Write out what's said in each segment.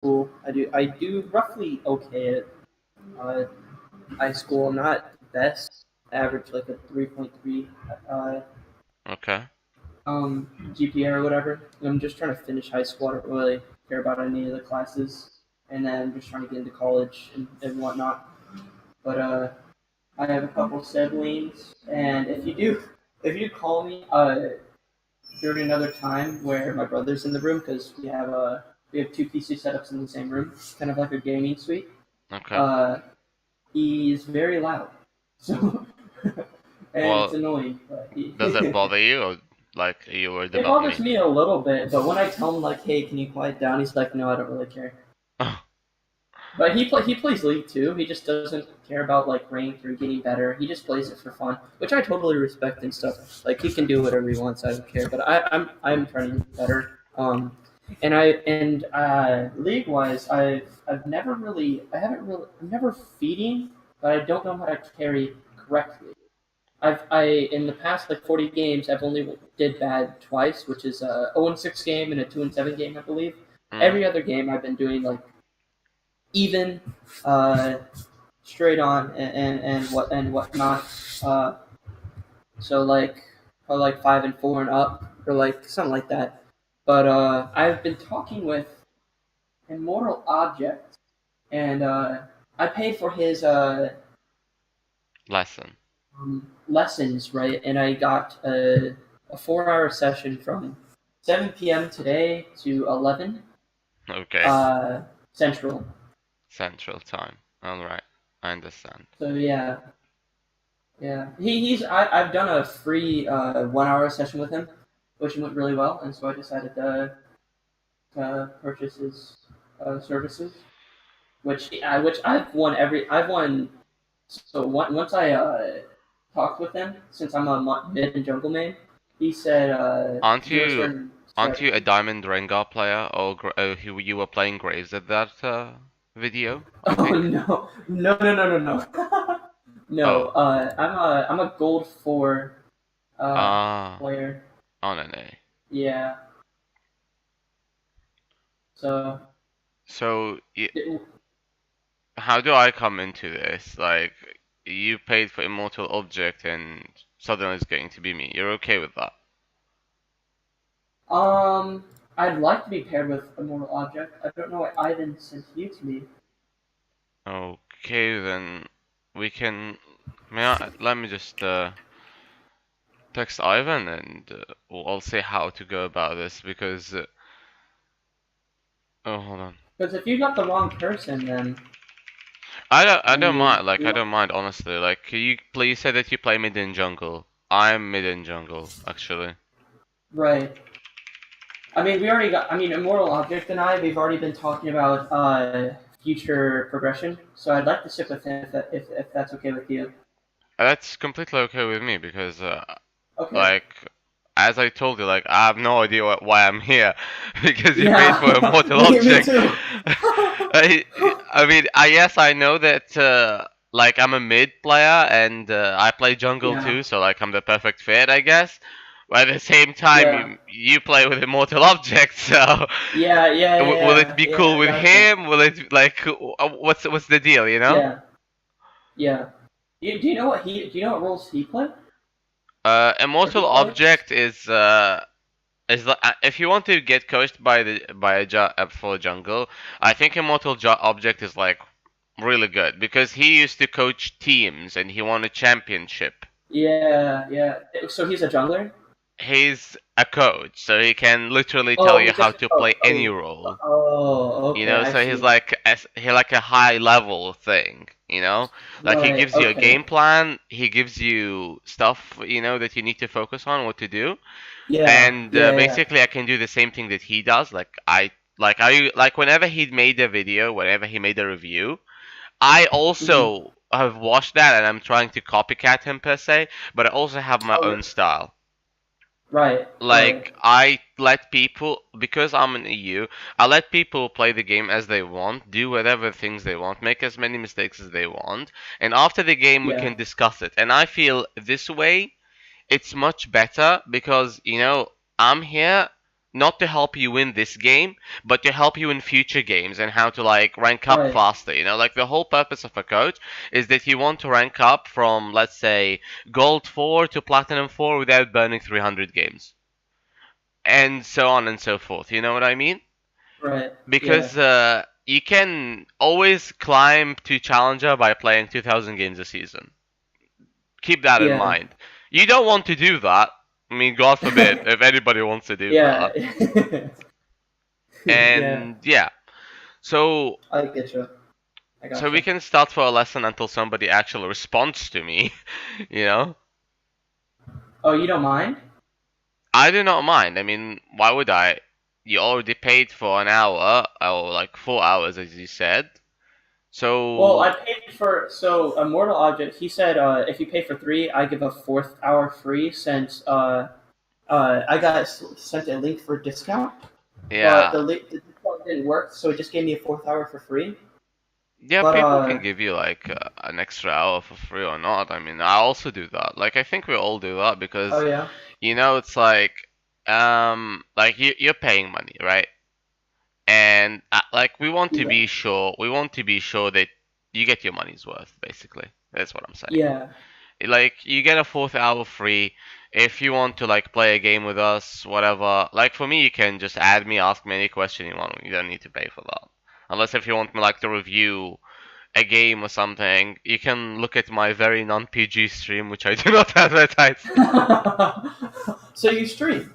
school. I do roughly okay at uh, high school. I'm not the best. Average like a 3.3 uh, Okay. GPA or whatever. I'm just trying to finish high school. I don't really care about any of the classes, and then I'm just trying to get into college and whatnot. But I have a couple siblings, and if you call me during another time where my brother's in the room because we have two PC setups in the same room, kind of like a gaming suite. Okay. Uh, he's very loud, so and it's Well, annoying. But does it bother you, or like are you worried it about bothers me? me a little bit. But when I tell him like, "Hey, can you quiet down?" He's like, "No, I don't really care." But he plays League too. He just doesn't care about like ranked or getting better. He just plays it for fun, which I totally respect and stuff. Like he can do whatever he wants. I don't care. But I'm trying to get better. League wise, I haven't really I'm never feeding, but I don't know how to carry correctly. In the past like 40 games, I've only did bad twice, which is a 0-6 game and a 2-7 game, I believe. Mm. Every other game I've been doing like even, uh, straight on and whatnot. Uh, so like probably like 5-4 and up or like something like that. But I've been talking with Immortal Object, and I paid for his Lesson. lessons, right? And I got a 4 hour session from 7 p.m. today to 11 Okay. uh, Central. Central Time. All right. I understand. So yeah, yeah. I've done a free 1 hour session with him, which went really well, and so I decided to purchase his services, which I've won. So once I talked with him, since I'm a mid and jungle main, he said Aren't do a you certain aren't you a strategy. Diamond Rengar player, or who you were playing Graves at that video? I Oh think. no, no, no, no, no, no. No, Oh. I'm a gold 4 Ah. player. Oh no no. Yeah. So So how do I come into this? Like, you paid for Immortal Object, and suddenly it's going to be me. You're okay with that? um, I'd like to be paired with a mortal object. I don't know why Ivan sent you to me. Okay, then we can. Let me just text Ivan, and I'll say how to go about this because. Oh, hold on. Because if you got the wrong person, then I I don't mean, mind. Like, I you don't mind honestly. Like, can you please say that you play mid and jungle? I'm mid and jungle, actually. right. I mean, we already got. I mean, immortal object and we've already been talking about future progression. So I'd like to stick with him if that's okay with you. That's completely okay with me because Okay. like, as I told you, like, I have no idea why I'm here because you paid for a Yeah. mortal Me object. too. I, I mean, yes, I know that, like, I'm a mid player and I play jungle Yeah. too, so, like, I'm the perfect fit, I guess. But at the same time, Yeah. you play with immortal objects, so Yeah. Yeah. Yeah. will it Yeah. be Yeah. cool I with gotcha. him? Will it, like, what's the deal, you know? Yeah. Yeah. Do you know what he? Do you know what roles he played or he Immortal plays? object is like, if you want to get coached by for jungle, I think Object is like really good because he used to coach teams and he won a championship. Yeah. Yeah. So he's a jungler. He's a coach, so he can literally tell Oh, you he's how just. to Oh. play any Oh. role. Oh. You Okay. know, I so he's see. like he like a high level thing. You know, like he Right. gives you a Okay. game plan. He gives you stuff that you need to focus on, what to do. Yeah. And Yeah. Yeah. basically I can do the same thing that he does. Like whenever he made a video, whenever he made a review, I Mhm. also have watched that and I'm trying to copycat him per se, but I also have my Oh. own style. Right. Right. Like, I let people, because I'm an EU, I let people play the game as they want, do whatever things they want, make as many mistakes as they want, and after the game we Yeah. can discuss it. And I feel this way it's much better because I'm here. not to help you win this game, but to help you in future games and how to like rank up Right. faster. You know, like the whole purpose of a coach is that you want to rank up from, let's say, gold 4 to platinum 4 without burning 300 games, and so on and so forth. You know what I mean? Right. Yeah. Because you can always climb to challenger by playing 2000 games a season. Keep that in Yeah. mind. You don't want to do that. I mean, God forbid if anybody wants to do Yeah. that. Yeah. And yeah, so I get you. I got so we you. can start for a lesson until somebody actually responds to me. You know, Oh, you don't mind? I do not mind. I mean, why would I? You already paid for an hour or like 4 hours, as you said. Well, So I paid for a Mortal Object. He said if you pay for 3, I give a 4th hour free since I got sent a link for discount, but yeah, the discount didn't work, so it just gave me a 4th hour for free. yeah, But people can give you like an extra hour for free or not. I mean, I also do that. Like, I think we all do that oh because yeah, it's like you're paying money, right? And like yeah, we want to be sure that you get your money's worth. Basically, that's what I'm saying. yeah, Like, you get a 4th hour free if you want to like play a game with us, whatever. Like, for me, you can just add me, ask me any question you want. You don't need to pay for that, unless if you want me like to review a game or something. You can look at my very non-PG stream, which I do not advertise. So you stream?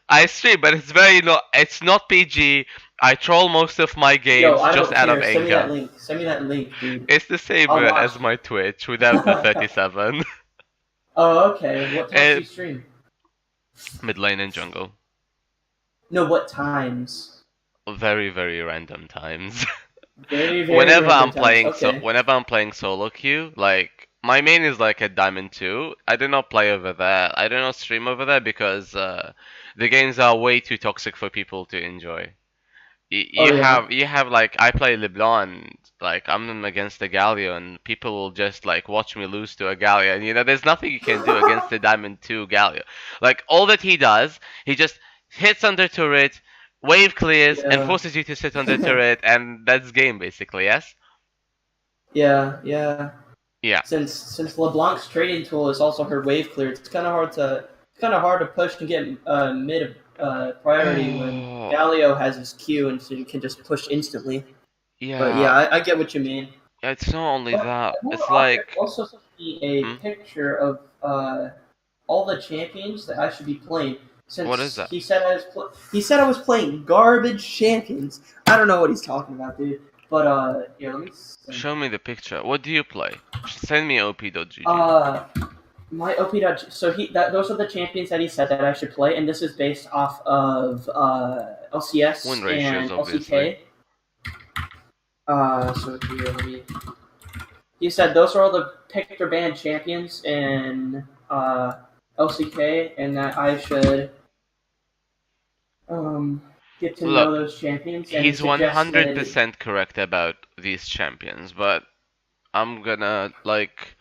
I stream, but it's not PG. I troll most of my Yo, games I just don't out of care. Send me that anger. link. Send me that link, dude. It's the same I'll watch. as my Twitch without the 37. Oh, okay. What times do Eh, you stream? Mid lane and jungle. No, what times? Very, very random times. Very, very random times. Okay. Whenever I'm playing solo queue, like my main is like at Diamond 2. I do not play over there. I do not stream over there because the games are way too toxic for people to enjoy. Oh yeah. You have like, I play LeBlanc and like I'm against the Galio, and people will just like watch me lose to a Galio, and there's nothing you can do against the Diamond 2 Galio. Like, all that he does, he just hits under turret, wave clears, and Yeah. forces you to sit under turret, and that's game basically. Yes. Yeah. Yeah. Yeah. Since LeBlanc's trading tool is also her wave clear, it's kind of hard to push and get mid priority when Galio has his Q and so you can just push instantly. But yeah, Yeah. I get what you mean. It's not only But that. Motor It's Object like, also sent me a hmm? picture of all the champions that I should be playing. What is Since that? he said I was playing garbage champions. I don't know what he's talking about, dude. But yeah, let me send. Show me the picture. What do you play? Send me op.gg. My OP. So those are the champions that he said that I should play, and this is based off of LCS Win and ratios, obviously. LCK. So here, he said those are all the picked or banned champions in LCK, and that I should get to know Look, those champions. And he's suggested 100% correct about these champions, but I'm gonna like,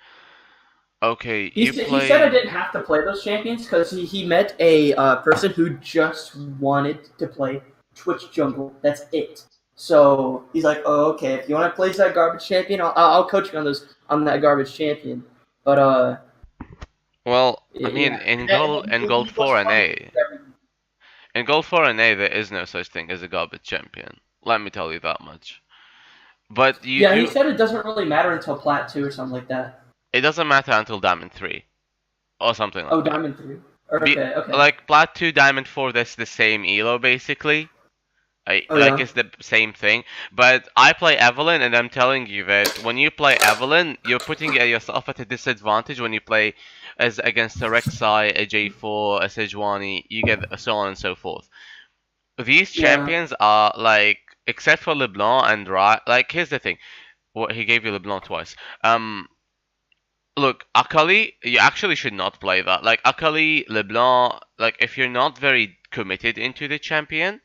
okay, he you said I play. didn't have to play those champions because he met a person who just wanted to play Twitch jungle. That's it. So he's like, "Oh, okay. If you want to play that garbage champion, I'll coach you on that garbage champion." But Well, I mean, yeah. And in he gold was 4 and fun A, in gold 4 and A, there is no such thing as a garbage champion. Let me tell you that much. But you Yeah, he do. said it doesn't really matter until Plat 2 or something like that. It doesn't matter until Diamond 3 or something Oh, like that. Diamond 3. Okay, okay. Like Plat 2, Diamond 4, that's the same elo basically. Oh, Like, yeah. it's the same thing. But I play Evelyn, and I'm telling you that when you play Evelyn, you're putting yourself at a disadvantage when you play as against a Rek'Sai, a J4, a Sejuani, you get so on and so forth. These Yeah. champions are like, except for LeBlanc and Ra, like, here's the thing. What, he gave you LeBlanc twice. Look, Akali, you actually should not play that. Like, Akali, LeBlanc, like, if you're not very committed into the champion,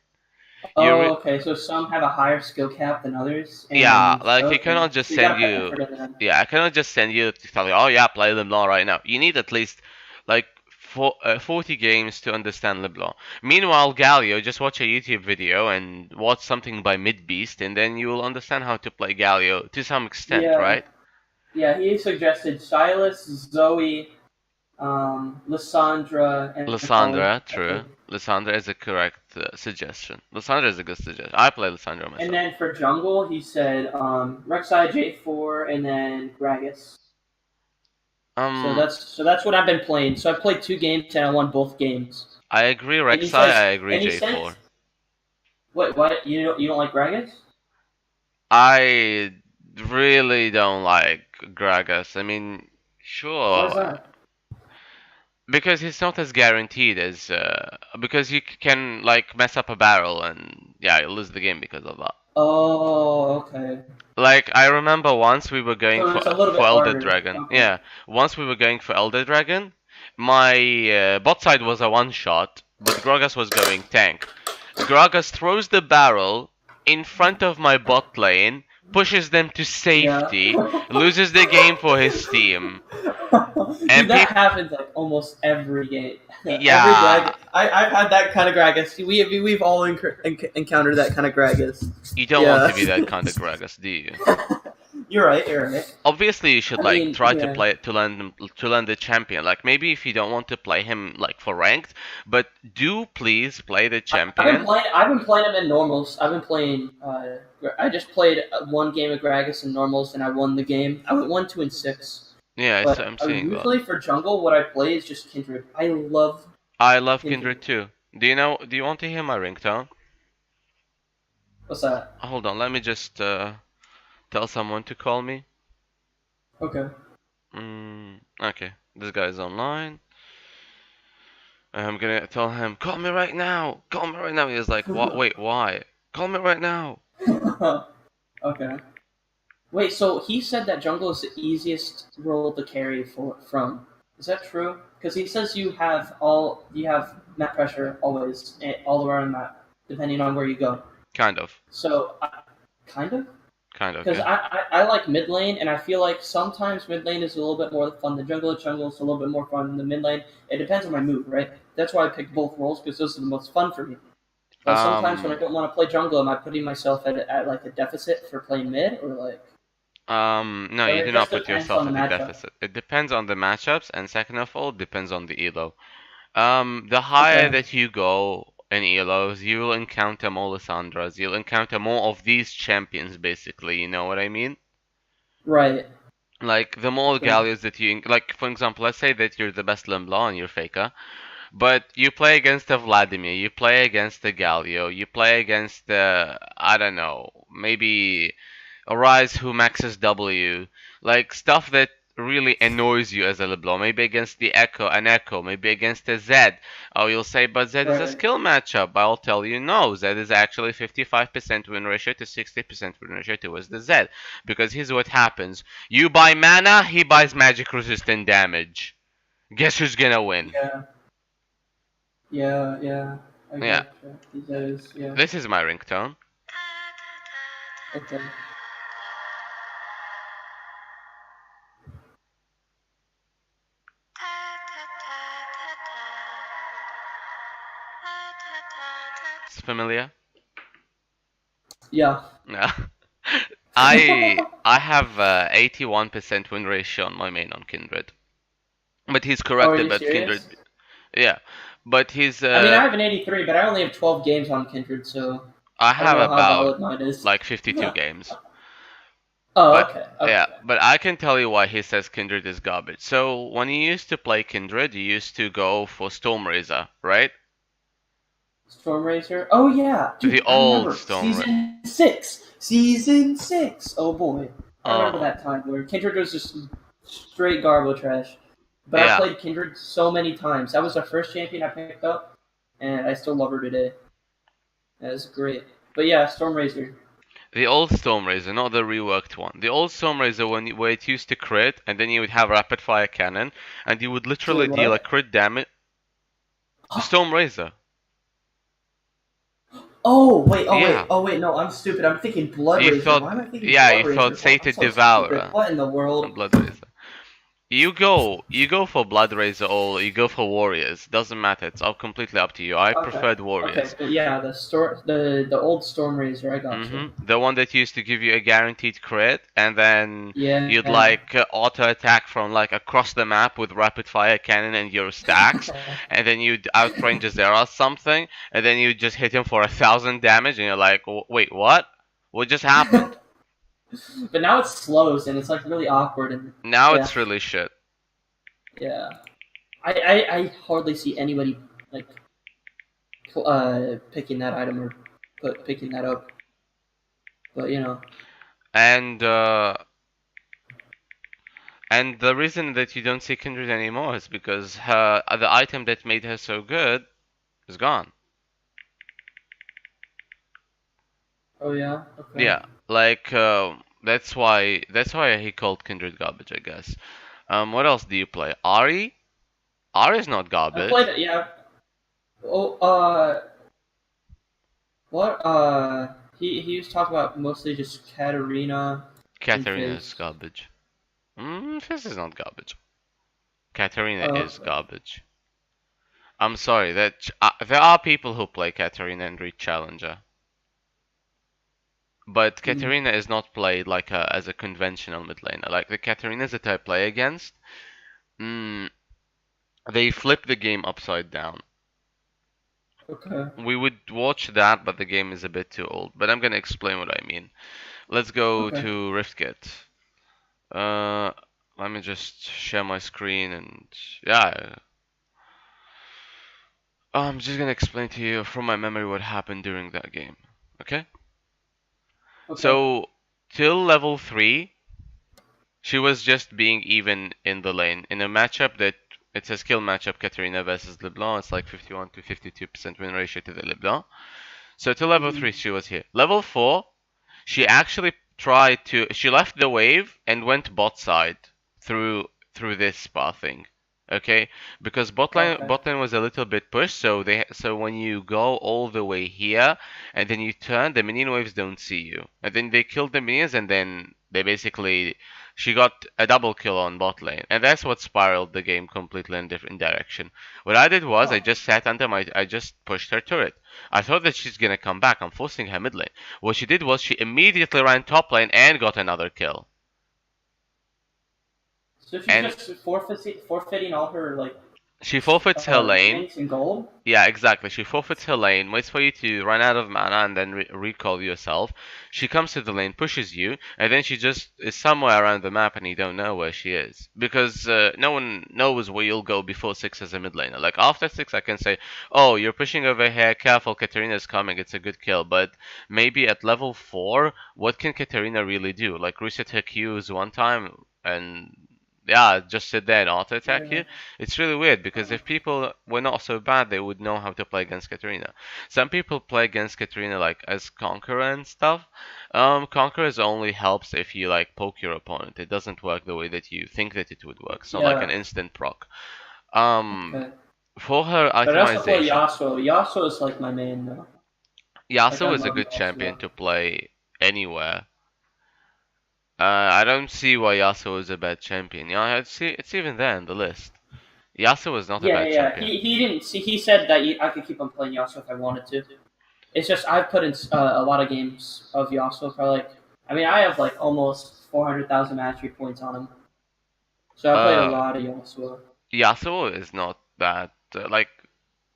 you Oh, re- okay. So some have a higher skill cap than others, yeah, and like, he okay, cannot just so you send gotta put you. effort into them. Yeah, I cannot just send you to tell you, oh yeah, play LeBlanc right now. You need at least like 40 games to understand LeBlanc. Meanwhile, Galio, just watch a YouTube video and watch something by Midbeast, and then you will understand how to play Galio to some extent, Yeah, right? yeah. He suggested Silas, Zoe, Lysandra, and Akali, Lysandra, I true. think. Lysandra is a correct suggestion. Lysandra is a good suggestion. I play Lysandra And myself. then for jungle, he said Rek'Sai J4 and then Gragas. So Um, that's what I've been playing. So I played 2 games and I won both games. I agree And he Rek'Sai, says, I agree and he says, J4. wait, what? You don't like Gragas? I really don't like Gragas. I mean, Why is sure, that? because he's not as guaranteed as because you can like mess up a barrel and yeah, you lose the game because of that. Oh, okay. Like I remember once we were going So it's a little for bit Elder harder. Dragon. Okay. Yeah, once we were going for Elder Dragon, my bot side was a one shot, but Gragas was going tank. Gragas throws the barrel in front of my bot lane, pushes them to Yeah. safety, loses the game for his team. Dude, And that people, happens like almost every game. Every yeah, Gragas. I've had that kind of Gragas. We've all encountered that kind of Gragas. you don't want to be that kind of Gragas, do you? You're right. You're right. Obviously, you should I like mean, try to yeah. play to learn the champion. Like maybe if you don't want to play him like for ranked, but do please play the champion. I've been playing him in normals. I've been playing. I just played 1 game of Gragas in normals, and I won the game. I went 1, 2, and 6. Yeah, so I'm But saying that. usually for jungle, what I play is just Kindred. I love I love Kindred. Kindred too. Do you know? Do you want to hear my ringtone? What's that? Hold on, let me just tell someone to call me. Okay. Okay, this guy's online. I'm gonna tell him, call me right now. Call me right now. He's like, what? Wait, why? Call me right now. Okay. Wait, so he said that jungle is the easiest role to carry from. Is that true? Because he says you have map pressure always all around the map, depending on where you go. Kind of. So, kind of. Kind of. Because Yeah. I like mid lane, and I feel like sometimes mid lane is a little bit more fun than jungle. Jungle is a little bit more fun than mid lane. It depends on my mood, right? That's why I picked both roles because those are the most fun for me. But sometimes when I don't want to play jungle, am I putting myself at like a deficit for playing mid or like? No, Or you it do not just put depends yourself on the at a matchup. deficit. It depends on the matchups, and second of all, it depends on the elo. The higher Okay. that you go in elos, you will encounter more Lissandras. You'll encounter more of these champions, basically. You know what I mean? Right. Like the more Okay. Gallios that you like, for example, let's say that you're the best Limblon and you're Faker, but you play against a Vladimir, you play against a Galio, you play against the I don't know, maybe a Rise who maxes W, like stuff that really annoys you as a LeBlanc. Maybe against the Echo, an Echo, maybe against a Zed. Oh, you'll say, but Zed is a Right. skill matchup. I'll tell you, no. Zed is actually 55% win ratio to 60% win ratio towards the Zed. Because here's what happens. You buy mana, he buys magic resistant damage. Guess who's gonna win? Yeah. Yeah. Yeah. I Yeah. gotcha. That is. Yeah. This is my ringtone. Okay. It's familiar? Yeah. Yeah. I have 81% win ratio on my main on Kindred. But he's Oh, correct are you about Kindred. serious? Yeah. But he's I mean, I have an 83, but I only have 12 games on Kindred, so I I don't have know how about valid mine is. like 52 games. Oh, But okay. yeah, Okay. but I can tell you why he says Kindred is garbage. So when you used to play Kindred, you used to go for Stormraiser, right? Stormraiser. Oh yeah, dude, The I old remember Stormraiser. season 6. Season 6. Oh boy, I remember Oh, that time where Kindred was just straight garbo trash. But I yeah. played Kindred so many times. That was the first champion I picked up, and I still love her today. That was great. But yeah, Stormraiser. The old Stormraiser, not the reworked one. The old Stormraiser where it used to crit, and then you would have rapid fire cannon, and you would literally Wait, deal a what? crit damage. The Stormraiser. Oh wait, oh Yeah. wait, oh wait. No, I'm stupid. I'm thinking Blood You Razor. thought, Why am I thinking yeah, Blood you Razor? thought I'm Sated so stupid. Devourer. What in the world? Blood Razor. You go for Blood Razor or you go for Warriors. Doesn't matter. It's all completely up to you. I Okay. preferred Okay. Warriors. But yeah, the old Storm Razor. I got you. The one that used to give you a guaranteed crit, and then you'd Yeah. like auto attack from like across the map with rapid fire cannon and your stacks, and then you'd outrange a Zera or something, and then you just hit him for 1,000 damage, and you're like, wait, what? What just happened? But now it slows and it's like really awkward and Now yeah, it's really shit. yeah. I hardly see anybody like picking that item or picking that up. But you know. And and the reason that you don't see Kindred anymore is because the item that made her so good is gone. Oh yeah. Okay. Yeah, like that's why he called Kindred garbage, I guess. What else do you play? Ari? Ari is not I played garbage. it. Yeah. Oh. What? He was talking about mostly just Katarina and Katarina is Fizz. garbage. This is not garbage. Katarina Oh. is garbage. I'm sorry that there are people who play Katarina and reach Challenger, but Mm, Katarina is not played like as a conventional mid laner. Like the Katarinas that I play against, mm, they flip the game upside down. okay. We would watch that, but the game is a bit too old. But I'm gonna explain what I mean. Let's go Okay. to Riftkit. Uh, Let me just share my screen and yeah. I'm just gonna explain to you from my memory what happened during that game. Okay? Okay. So till level 3, she was just being even in the lane. In a matchup that it's a skill matchup, Katarina versus LeBlanc, it's like 51 to 52% win ratio to the LeBlanc. So till level Mm, 3 she was here. Level 4, she actually she left the wave and went bot side through this pathing. Okay? Because okay. bot lane was a little bit pushed, so when you go all the way here and then you turn, the minion waves don't see you. And then they killed the minions and then they basically she got a double kill on bot lane. And that's what spiraled the game completely in different direction. What I did was Oh. I just pushed her turret. I thought that she's gonna come back. I'm forcing her mid lane. What she did was she immediately ran top lane and got another kill. So she's And just forfeiting all her like she forfeits her lane. points in gold. Yeah, exactly. She forfeits her lane, waits for you to run out of mana, and then recall yourself. She comes to the lane, pushes you, and then she just is somewhere around the map, and you don't know where she is because no one knows where you'll go before 6 as a mid laner. Like after 6, I can say, "Oh, you're pushing over here. Careful, Katarina's coming. It's a good kill." But maybe at level 4, what can Katarina really do? Like reset her Qs one time and yeah, just sit there and auto attack Yeah. you. It's really weird because if people were not so bad, they would know how to play against Katarina. Some people play against Katarina like as Conqueror and stuff. Conquerors only helps if you like poke your opponent. It doesn't work the way that you think that it would work. It's not like an Yeah. instant proc. Um, Okay. for her But I also play itemization, Yasuo. Yasuo is like my main though. Like I Yasuo is a love good champion Yasuo. to play anywhere. I don't see why Yasuo is a bad champion. Yeah, it's even there in the list. Yasuo is not a Yeah, bad yeah, yeah. champion. He didn't see. He said that I could keep on playing Yasuo if I wanted to. It's just I've put in a lot of games of Yasuo. Probably like I mean I have like almost 400,000 mastery points on him. So I played a Uh, lot of Yasuo. Yasuo is not that like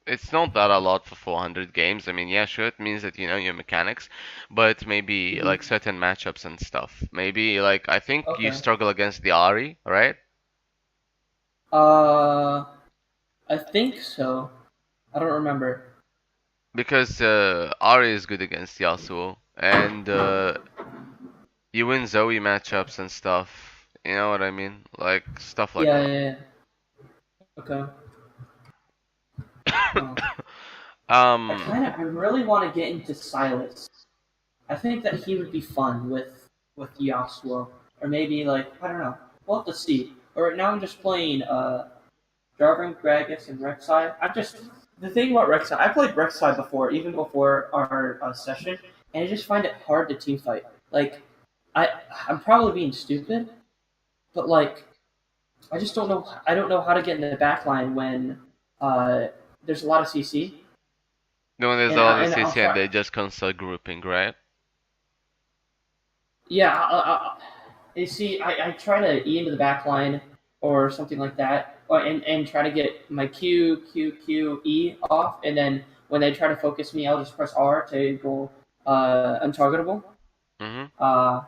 it's not that a lot for 400 games. I mean, yeah, sure, it means that you know your mechanics, but maybe Hmm. like certain matchups and stuff. Maybe like I think you Okay. struggle against the Ari, right? Uh, I think so. I don't remember. Because Ari is good against Yasuo, and you win Zoe matchups and stuff. You know what I mean? Like stuff like Yeah, that. yeah, yeah. Okay. Oh. um, I really want to get into Silas. I think that he would be fun with Yasuo, or maybe like I don't know. We'll have to see. Or right now I'm just playing Jarvan, Gragas, and Rek'Sai. I'm just the thing about Rek'Sai. I played Rek'Sai before, even before our session, and I just find it hard to team fight. Like I I'm probably being stupid, but like I just don't know. I don't know how to get in the back line when uh, there's a lot of CC, When there's and all the I'll CC and try. they just console grouping, right? Yeah, you see, I try to E into the back line or something like that, and try to get my Q off, and then when they try to focus me, I'll just press R to go untargetable. Mm-hmm. Uh,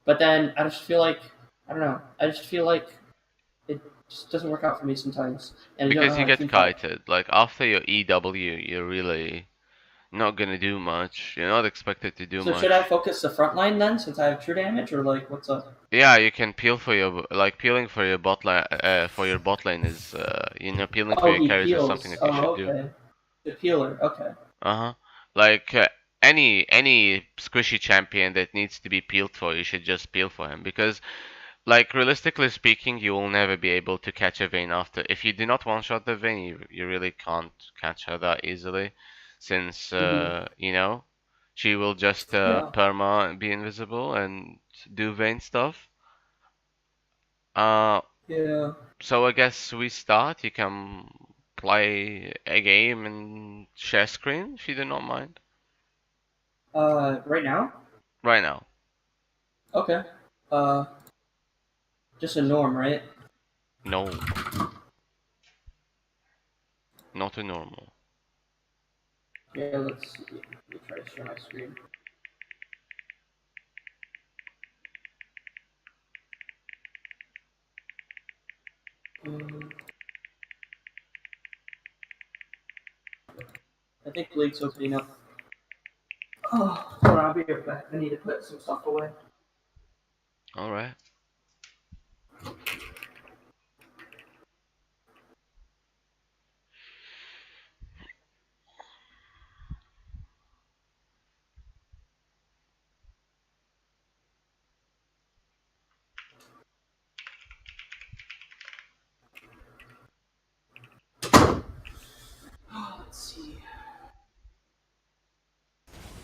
but then I just feel like I don't know. I just feel like it just doesn't work out for me sometimes, and I don't know Because you how to get team fight. kited. Like after your EW, you're really not gonna do much. You're not expected to do So should I much. focus the front line then, since I have true damage, or like what's up? Yeah, you can peel for your like peeling for your bot lane. For your bot lane is peeling for Oh, your he carries is something peels. that you should Oh, do. okay. The peeler. Okay. Uh-huh. Like any squishy champion that needs to be peeled for, you should just peel for him because like realistically speaking, you will never be able to catch a Vayne after. If you do not one-shot the Vayne, you really can't catch her that easily, since Hmm. she will just Yeah. perma be invisible and do Vayne stuff. Uh, Yeah. so I guess we start. You can play a game and share screen if you do not mind. Right now? Right now. Okay. Uh, just a norm, right? No, not a normal. Yeah, let's see. Let me try to share my screen. Um, I think League's opening up. Oh, hold on, I'll be right back. I need to put some stuff away. All right. Let's see.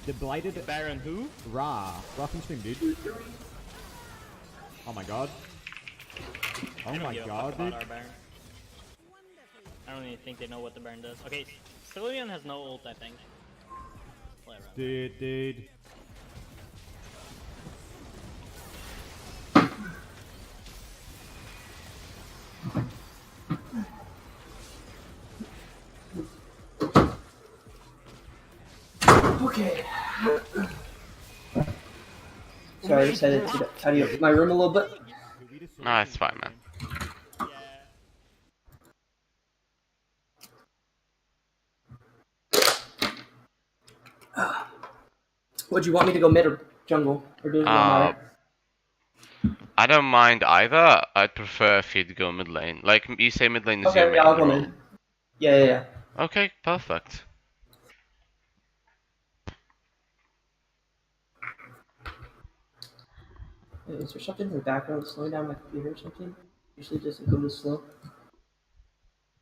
The blighted Baron who? Ra. Ra from stream, dude. Oh my god. Oh I don't my give a god, fuck about dude. our Baron. I don't even think they know what the Baron does. Okay, Cillian has no ult, I think. Play around. Dude. Okay. Sorry, I just had to tidy up my room a little bit. No, it's fine, man. Would you want me to go mid or jungle? Or does it not Uh, matter? I don't mind either. I'd prefer if you'd go mid lane. Like you say, mid lane is your Okay, yeah, I'll main go role. mid. Yeah. Okay, perfect. Wait, is there something in the background that's slowing down my computer or something? Usually it doesn't go this slow.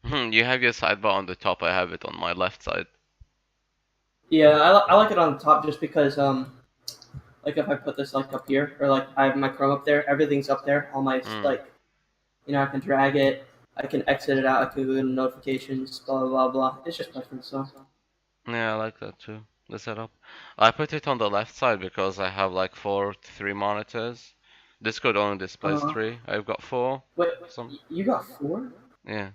You have your sidebar on the top. I have it on my left side. Yeah, I like it on the top just because like if I put this like up here or like I have my Chrome up there, everything's up there. All my Hmm. like I can drag it, I can exit it out, I can go into notifications, blah. It's just preference, so. Yeah, I like that too. The setup. I put it on the left side because I have like 3 monitors. Discord only displays Uh, 3. I've got 4. wait, Some. you got four? Yeah.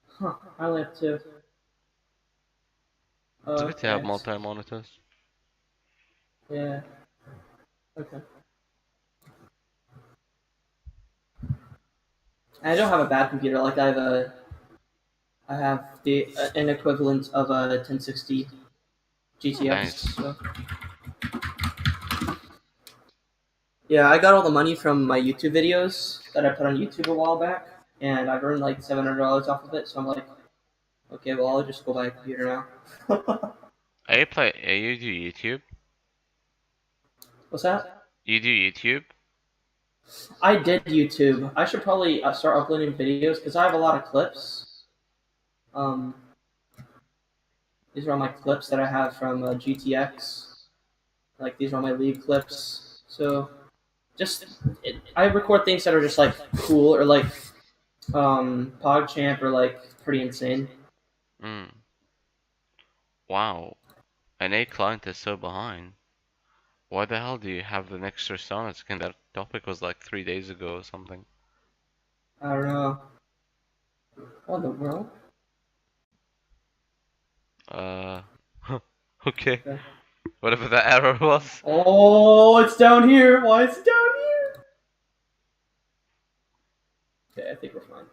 Huh? I only have two. It's good to have Okay. multi monitors. Yeah. Okay. I don't have a bad computer. Like I have the an equivalent of a 1060 Oh, GTX. nice. So. Yeah, I got all the money from my YouTube videos that I put on YouTube a while back, and I've earned like $700 off of it. So I'm like, okay, well I'll just go buy a computer now. You do YouTube? What's that? You do YouTube? I did YouTube. I should probably start uploading videos because I have a lot of clips. Um, these are all my clips that I have from GTX. Like these are all my league clips. So I record things that are just like cool or like PogChamp are like pretty insane. Mm. Wow. An A client is so behind. Why the hell do you have the next Persona skin? That topic was like 3 days ago or something. I don't know. What in the world? Uh, okay. Okay. Whatever that error was. Oh, it's down here. Why is it down here? Okay, I think we're fine.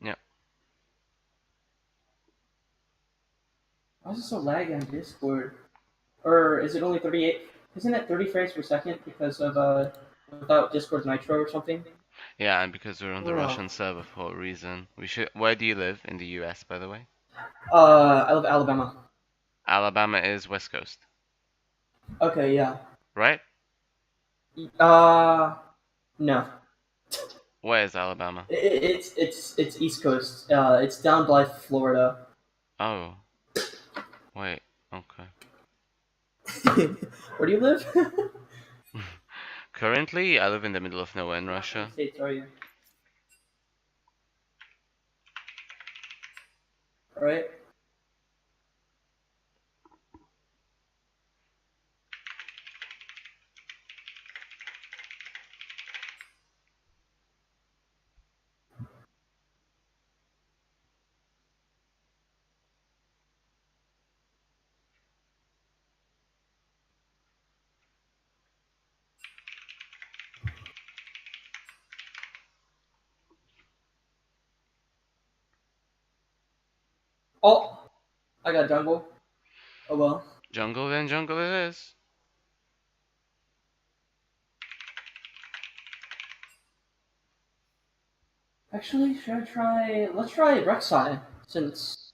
Yeah. Why is it so laggy on Discord? Or is it only 38? Isn't it 30 frames per second because of without Discord Nitro or something? Yeah, and because we're on the Oh. Russian server for a reason. We should. Where do you live in the US, by the way? I live in Alabama. Alabama is West Coast, Okay, yeah. right? No. Where is Alabama? It's East Coast. It's down by Florida. Oh. Wait. Okay. Where do you live? Currently, I live in the middle of nowhere in Russia. What states are you? All right. Oh, I got jungle. Oh well. Jungle, then jungle it is. Actually, should I try? Let's try Rek'Sai since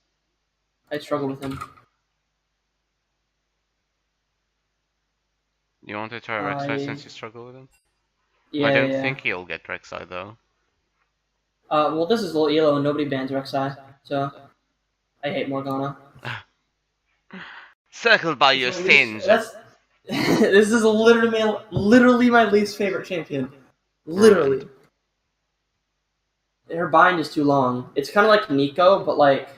I struggle with him. You want to try Rek'Sai since you struggle with him? Yeah, I don't yeah. think he'll get Rek'Sai though. Well, this is low elo and nobody bans Rek'Sai, so I hate Morgana. Circled by your sins. That's this is literally my least favorite champion. Literally. Ruined. Her bind is too long. It's kind of like Nico, but like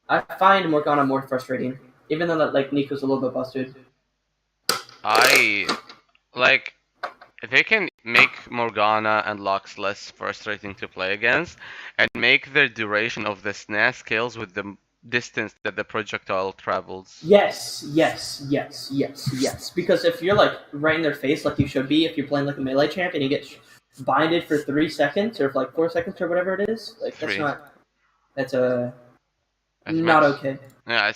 I find Morgana more frustrating, even though that like Nico's a little bit busted. I like if they can make Morgana and Lux less frustrating to play against, and make their duration of the snare scales with the distance that the projectile travels. Yes. Because if you're like right in their face, like you should be, if you're playing like a melee champ and you get binded for 3 seconds or like 4 seconds or whatever it is, like Three. that's That's not max. okay. Yeah,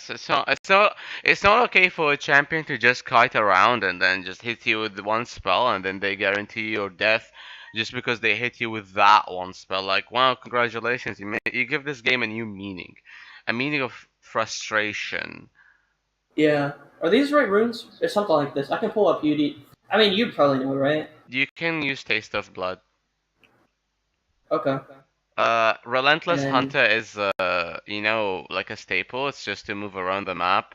it's not okay for a champion to just kite around and then just hit you with one spell and then they guarantee your death just because they hit you with that one spell. Like, wow, congratulations, you give this game a new meaning, a meaning of frustration. Yeah. Are these right runes? Or something like this. I can pull up UD. I mean, you probably know, right? You can use Taste of Blood. Okay. Relentless And- Hunter is like a staple. It's just to move around the map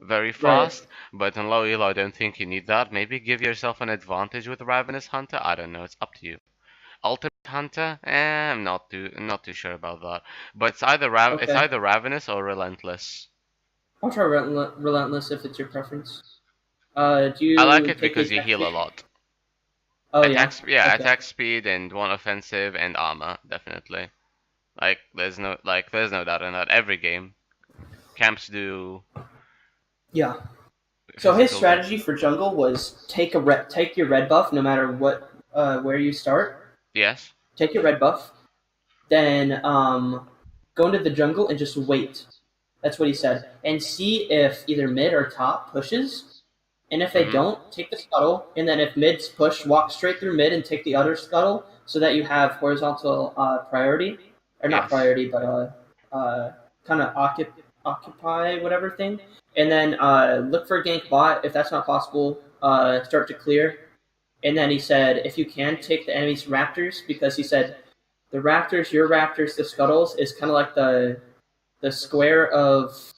very fast. But in low elo, I don't think you need that. Maybe give yourself an advantage with Ravenous Hunter. I don't know. It's up to you. Ultimate Hunter? I'm not too sure about that. But it's either Okay. Ravenous or Relentless. I'll try Relentless if it's your preference. Do you I like it take because the you attack heal a speed? lot. Oh Okay. yeah. Attack speed and one offensive and armor, definitely. Like there's no doubt in that. Every game, camps do. Yeah. So his physical strategy for jungle was take your red buff no matter what where you start. Yes. Take your red buff, then go into the jungle and just wait. That's what he said, and see if either mid or top pushes. And if they Mhm. don't, take the scuttle, and then if mid's push, walk straight through mid and take the other scuttle, so that you have horizontal priority, or not Yes. priority, but kind of occupy whatever thing, and then look for a gank bot. If that's not possible, start to clear. And then he said, if you can, take the enemy's raptors, because he said the raptors, your raptors, the scuttles is kind of like the square of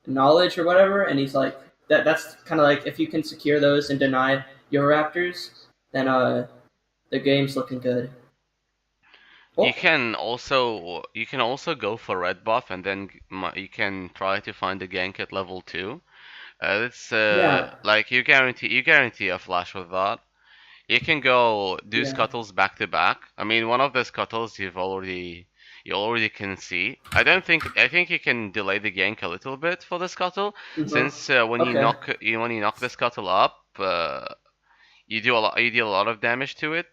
knowledge or whatever, and he's like that's kind of like if you can secure those and deny your raptors, then the game's looking good. You can also go for red buff and then you can try to find a gank at level 2. It's Yeah. like you guarantee a flash with that. You can go do Yeah. scuttles back to back. I mean, one of the scuttles you already can see. I think you can delay the gank a little bit for the scuttle, Mhm. since when you Okay. knock the scuttle up, you deal a lot of damage to it.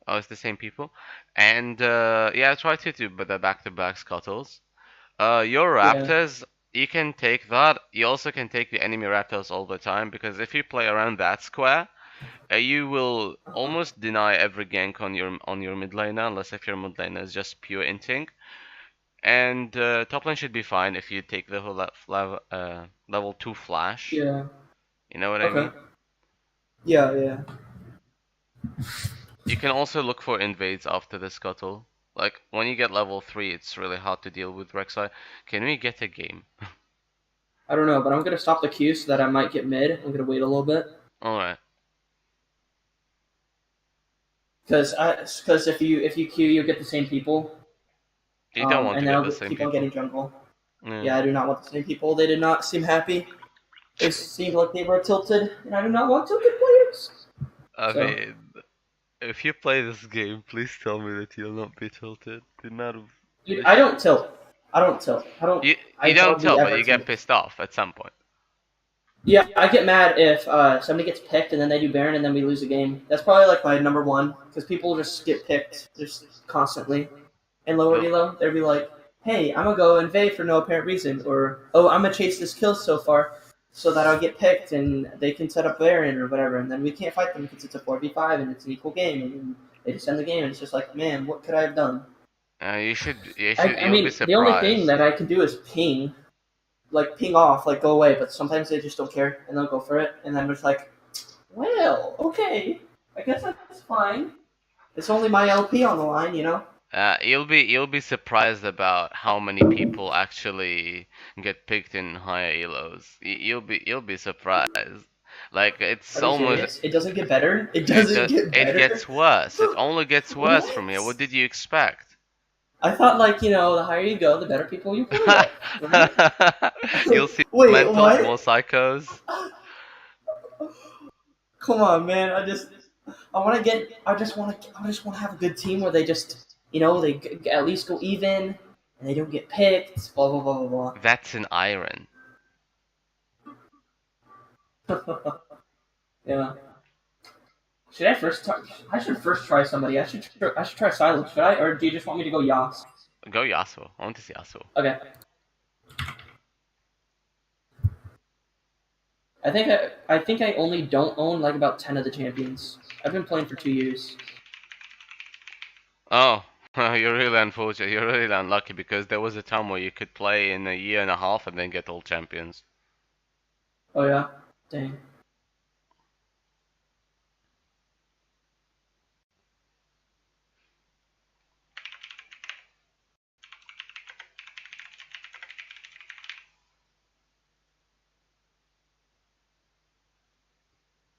Oh, it's the same people. And yeah, try to do the back-to-back scuttles. Your Yeah. raptors, you can take that. You also can take the enemy raptors all the time, because if you play around that square, you will Uh-huh. almost deny every gank on your mid laner, unless if your mid laner is just pure inting. And top lane should be fine if you take the whole level 2 flash. Yeah. You know what I Okay. mean? Yeah. Yeah. You can also look for invades after the scuttle. Like when you get level 3, it's really hard to deal with Rek'Sai. Can we get a game? I don't know, but I'm gonna stop the queue so that I might get mid. I'm gonna wait a little bit Alright. because if you queue, you get the same people, You don't want and to then get I'll the same keep on people. getting jungle. Yeah. Yeah, I do not want the same people. They did not seem happy. They seemed like they were tilted, and I do not want tilted players. I So, mean, if you play this game, please tell me that you'll not be tilted. The amount of dude, this I don't tilt. I don't tilt. I don't. you I don't hardly tell, but ever you get tilt. pissed off at some point. Yeah, I get mad if somebody gets picked and then they do Baron and then we lose a game. That's probably like my number one because people just get picked just constantly. And lower Well, elo, they'll be like, "Hey, I'm gonna go invade for no apparent reason," or "Oh, I'm gonna chase this kill so far so that I'll get picked and they can set up Baron or whatever, and then we can't fight them because it's a 4v5 and it's an equal game, and then they just end the game. And it's just like, man, what could I have done? you I will be mean, the only thing surprised. that I can do is ping, like ping off, like go away. But sometimes they just don't care and they'll go for it, and then it's like, well, okay, I guess that's fine. It's only my LP on the line, you know. You'll be surprised about how many people actually get picked in higher elos. You'll be surprised. Like it's Are you almost serious? It doesn't get better. It it doesn't does get it better. gets worse. It only gets worse from here. What What? did you expect? I thought like the higher you go, the better people you play with, right? You'll see more Wait, mentals, more what? psychos. Come on, man. I just want to have a good team where they just, at least go even and they don't get picked. Blah blah blah blah That's an iron. blah. Yeah. Should I first? I should first try somebody. I should try Silence. Should I, or do you just want me to go Yas? Go Yasuo. I want to see Yasuo. Okay. I think I only don't own like about 10 of the champions. I've been playing for 2 years. Oh, you're really unfortunate. You're really unlucky, because there was a time where you could play in a year and a half and then get all champions. Oh yeah, dang.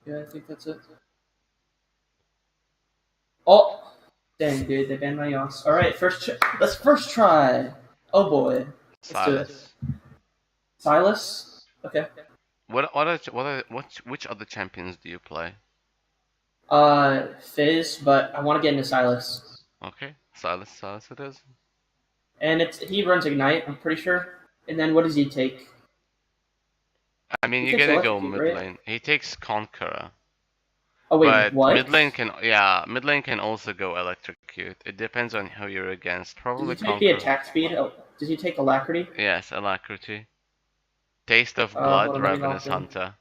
Yeah, I think that's it. Oh, dang, dude, they banned my Yas. All right, let's first try. Oh boy, let's do it. Silas. Silas. Okay. Which other champions do you play? Fizz, but I want to get into Silas. Okay, Silas it is. And he runs Ignite, I'm pretty sure. And then what does he take? I mean, He you're takes gonna go Electrocute, mid right? lane. He takes Conqueror, Oh wait, but what? mid lane can also go Electrocute. It depends on who you're against. Does he Probably take the Conqueror. attack speed? Oh, does he take Alacrity? Yes, Alacrity. Taste of Blood, Hold on, let me lock Ravenous in. Hunter.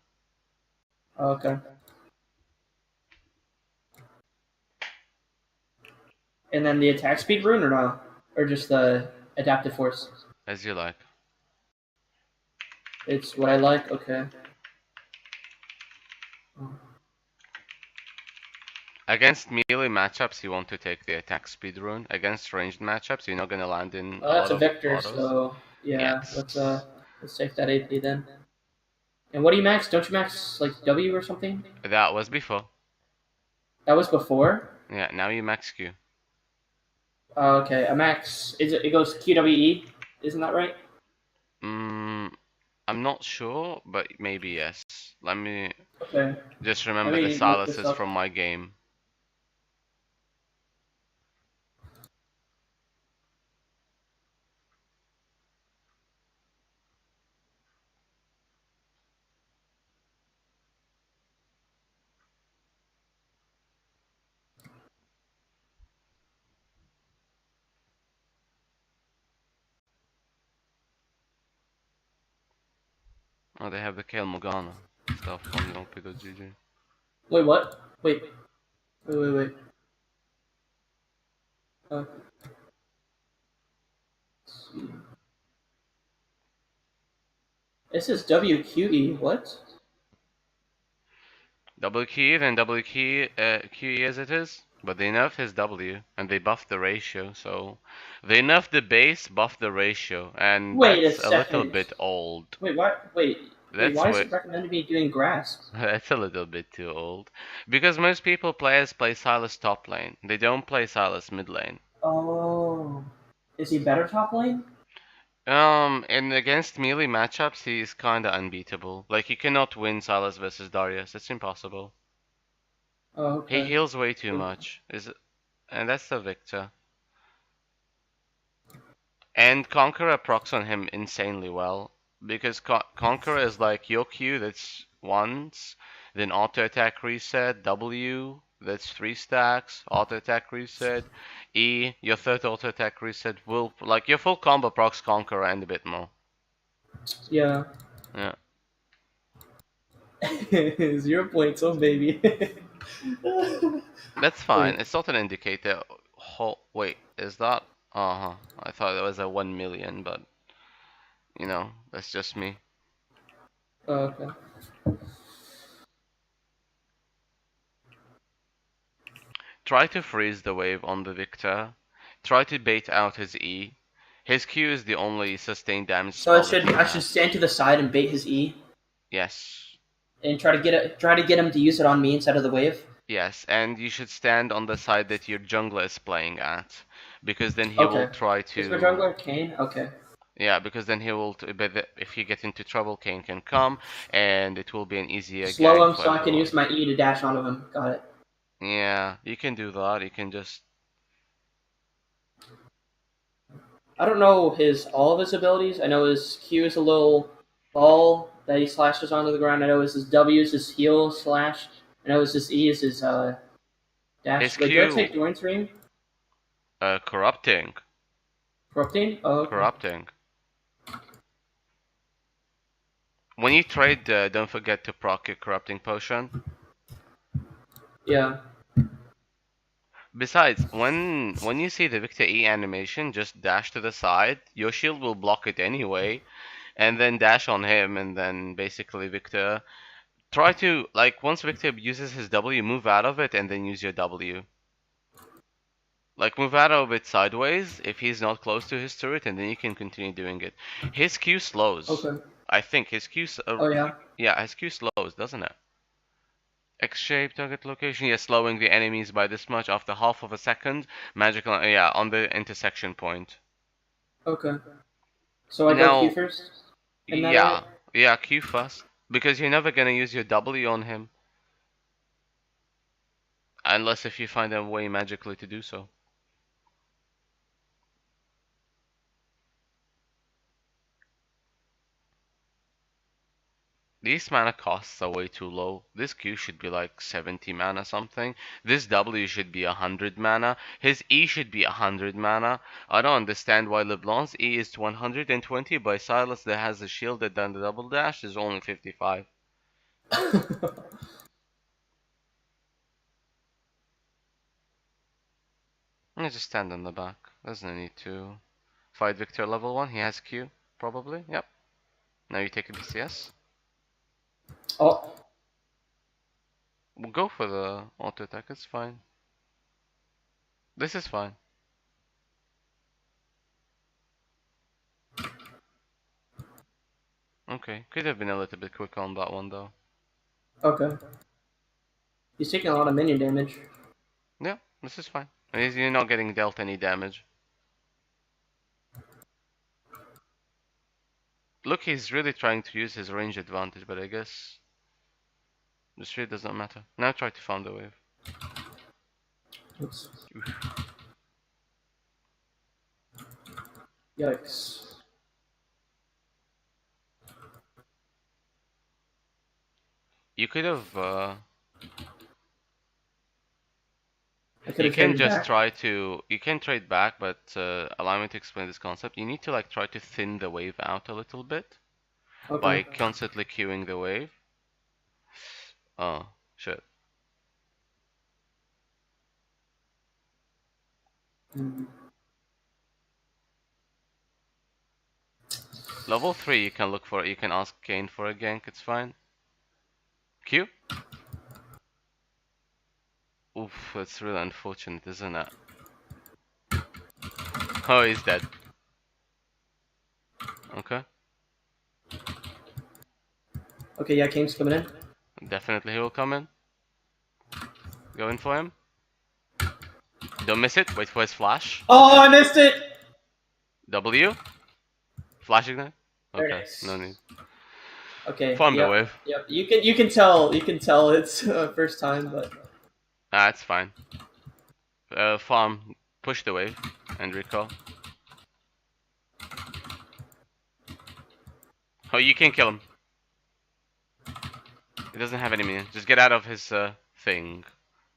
Oh, okay. And then the attack speed rune or no? Or just the adaptive force? As you like. It's what I like, okay. Against melee matchups, you want to take the attack speed rune. Against ranged matchups, you're not gonna land in Oh, a that's lot a of Victor, autos. so yeah, Yes. let's take that AP then. And what do you max? Don't you max like W or something? That was before. That was before? Yeah, now you max Q. Okay, a max. It goes QWE? Isn't that right? I'm not sure, but maybe yes. Let me Okay. just Let remember the me look this silences up. from my game. Oh, they have the Kale Morgana stuff on LP.GG. Wait, what? Wait. Uh, let's see. It says WQE. What? Double key, then double key, QE as it is. But they nerfed his W, and they buffed the ratio, so... They nerfed the base, buffed the ratio, and Wait a that's a little second. bit old. Wait, what? Wait. That's Why is what... it recommended me doing grasp? That's a little bit too old. Because most players play Sylas top lane. They don't play Sylas mid lane. Oh, is he better top lane? And against melee matchups, he's kinda unbeatable. Like, you cannot win Sylas versus Darius. It's impossible. Oh, He okay. heals way too much. And that's the Victor. And Conqueror procs on him insanely well. Because Conqueror is like your Q that's once, then auto attack reset, W that's 3 stacks, auto attack reset, E, your third auto attack reset will, like, your full combo procs Conqueror and a bit more. Yeah. Yeah. 0 points, oh baby. That's fine. Wait. It's not an indicator. Wait, is that? Uh-huh. I thought it was a 1 million, but that's just me. Oh, okay. Try to freeze the wave on the Victor. Try to bait out his E. His Q is the only sustained damage So spell that he I should has. stand to the side and bait his E Yes. and try to get him to use it on me instead of the wave. Yes, and you should stand on the side that your jungler is playing at. Because then he will Okay. try Is my to... jungler Kane? Okay. Yeah, because then he will... But if you get into trouble, Kane can come, and it will be an easier Slow gang him for so I can everyone. use my E to dash onto him. Got it. Yeah, you can do that. You can just... I don't know all of his abilities. I know his Q is a little ball that he slashes onto the ground. I know his W is his heal slash. I know his E is his dash. His Wait, did I Q... take Doran's ring? Corrupting. Corrupting? Oh, okay. Corrupting. When you trade, don't forget to proc your corrupting potion. Yeah. Besides, when you see the Victor E animation, just dash to the side. Your shield will block it anyway, and then dash on him, and then basically Victor try to, like, once Victor uses his W, move out of it, and then use your W. Like, move out of it sideways if he's not close to his turret, and then you can continue doing it. His Q slows. Okay. I think his Q. Oh yeah. Yeah, his Q slows, doesn't it? X shape target location, yeah, slowing the enemies by this much after half of a second. Magical, yeah, on the intersection point. Okay. So I go Q Now, first in that yeah, area? yeah, Q first. Because you're never gonna use your W on him. Unless if you find a way magically to do so. These mana costs are way too low. This Q should be like 70 mana something. This W should be 100 mana. His E should be 100 mana. I don't understand why LeBlanc's E is 120, but Sylas that has a shield that done the double dash is only 55. I just stand on the back. There's no need to fight Victor level 1. He has Q, probably. Yep. Now you take a BCS. Oh, We'll go for the auto attack, it's fine. This is fine. Okay, could have been a little bit quicker on that one though. okay. He's taking a lot of minion damage. Yeah, this is fine. You're not getting dealt any damage. Look, he's really trying to use his range advantage, but I guess this really does not matter. Now try to farm the wave. Oops. Yikes. You could have. I could You have can traded just back. try to. You can trade back, but allow me to explain this concept. You need to like try to thin the wave out a little bit by Okay. constantly queuing the wave. Oh shit. Mm. Level 3, you can look for it. You can ask Kane for a gank. It's fine. Q. Oof, that's really unfortunate, isn't it? Oh, he's dead. Okay. Okay, yeah, King's coming in. Definitely he will come in. Go in for him. Don't miss it. Wait for his flash. Oh, I missed it! W. Flash ignite. There Okay, it is. no need. Okay. Farm the Yep. wave. Yep. You can tell it's first time, but Ah, it's fine. Farm. Push the wave and recall. Oh, you can kill him. He doesn't have any minions. Just get out of his thing.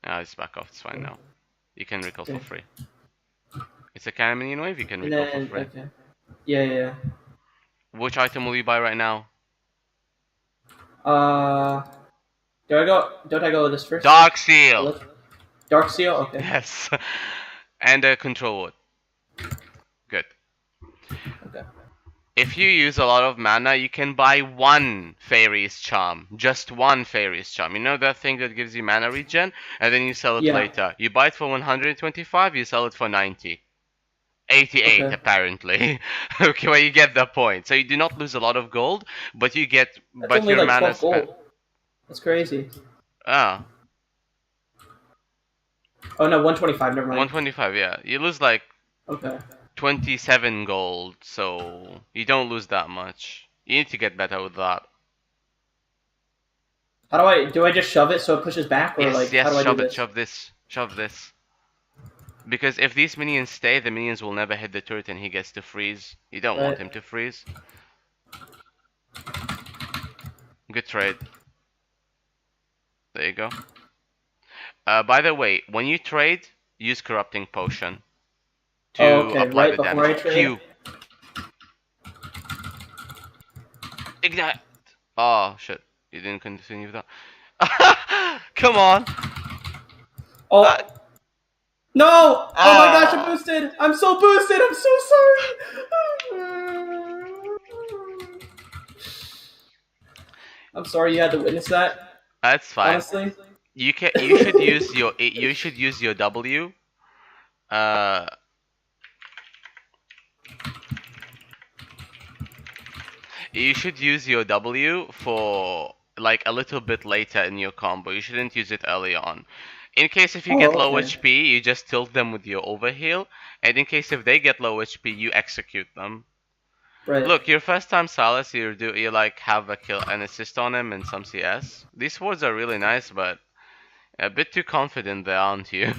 Ah, he's back off. It's fine now. You can recall for Okay. free. It's a cannon minion wave. You can and recall then for free. okay. Yeah. Which item will you buy right now? Don't I go with this first? Dark Seal. Dark Seal. Okay. Yes. And a control wood. Good. Okay. If you use a lot of mana, you can buy one Fairy's Charm. Just one Fairy's Charm. You know that thing that gives you mana regen? And then you sell it Yeah. later. You buy it for 125, you sell it for 90. 88 Okay. apparently. Okay, well you get the point. So you do not lose a lot of gold, but you get That's but only your like mana 12 gold. That's crazy. Ah, Oh no, 125. Never mind. 125, yeah. You lose like Okay. 27 gold, so you don't lose that much. You need to get better with that. How do I just shove it so it pushes back, or Yes, like yes, how do I shove do it, this? shove this. Because if these minions stay, the minions will never hit the turret and he gets to freeze. You don't want Right. him to freeze. Good trade. There you go. By the way, when you trade, use Corrupting Potion to Oh, okay, apply right the before I damage. trade? Q. Ignite! Oh, shit. You didn't continue with that. Come on! Oh. Uh, No! Oh my gosh, I'm Ah. boosted! I'm so boosted! I'm so sorry! I'm sorry you had to witness that, That's fine. honestly. You should use your W. You should use your W for like a little bit later in your combo. You shouldn't use it early on. In case if you Oh, get low okay. HP, you just tilt them with your overheal, and in case if they get low HP, you execute them. Right. Look, your first time Salas, you like have a kill an assist on him and some CS. These wards are really nice, but a bit too confident there, aren't you?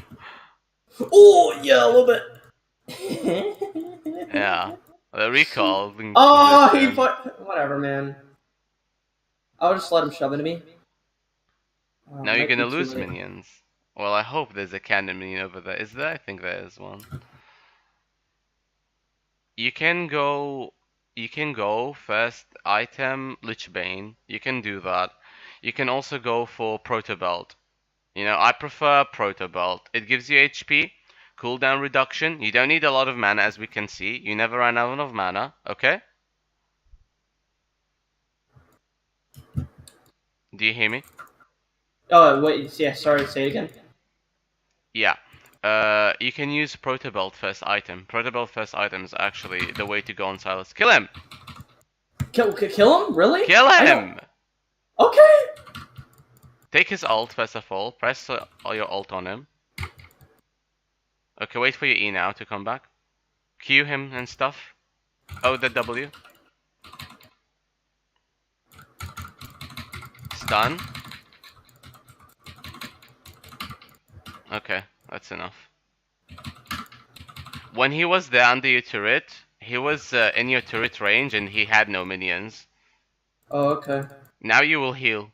Oh, yeah, a little bit. Yeah. The recall. Oh, he position. put. Whatever, man. I'll just let him shove into me. Oh, Now you're might be gonna too lose late. minions. Well, I hope there's a cannon minion over there. Is there? I think there is one. You can go first item Lich Bane. You can do that. You can also go for Protobelt. You know, I prefer Protobelt. It gives you HP, cooldown reduction. You don't need a lot of mana, as we can see. You never run out of mana, okay? Do you hear me? Oh, wait, yeah, sorry, say it again. Yeah. You can use Protobelt first item. Protobelt first item is actually the way to go on Silas. Kill him! Kill him? Really? Kill I him! don't- Okay! Take his ult first of all. Press your ult on him. Okay, wait for your E now to come back. Q him and stuff. Oh, the W. Stun. Okay, that's enough. When he was there under your turret, he was in your turret range and he had no minions. Oh, okay. Now you will heal.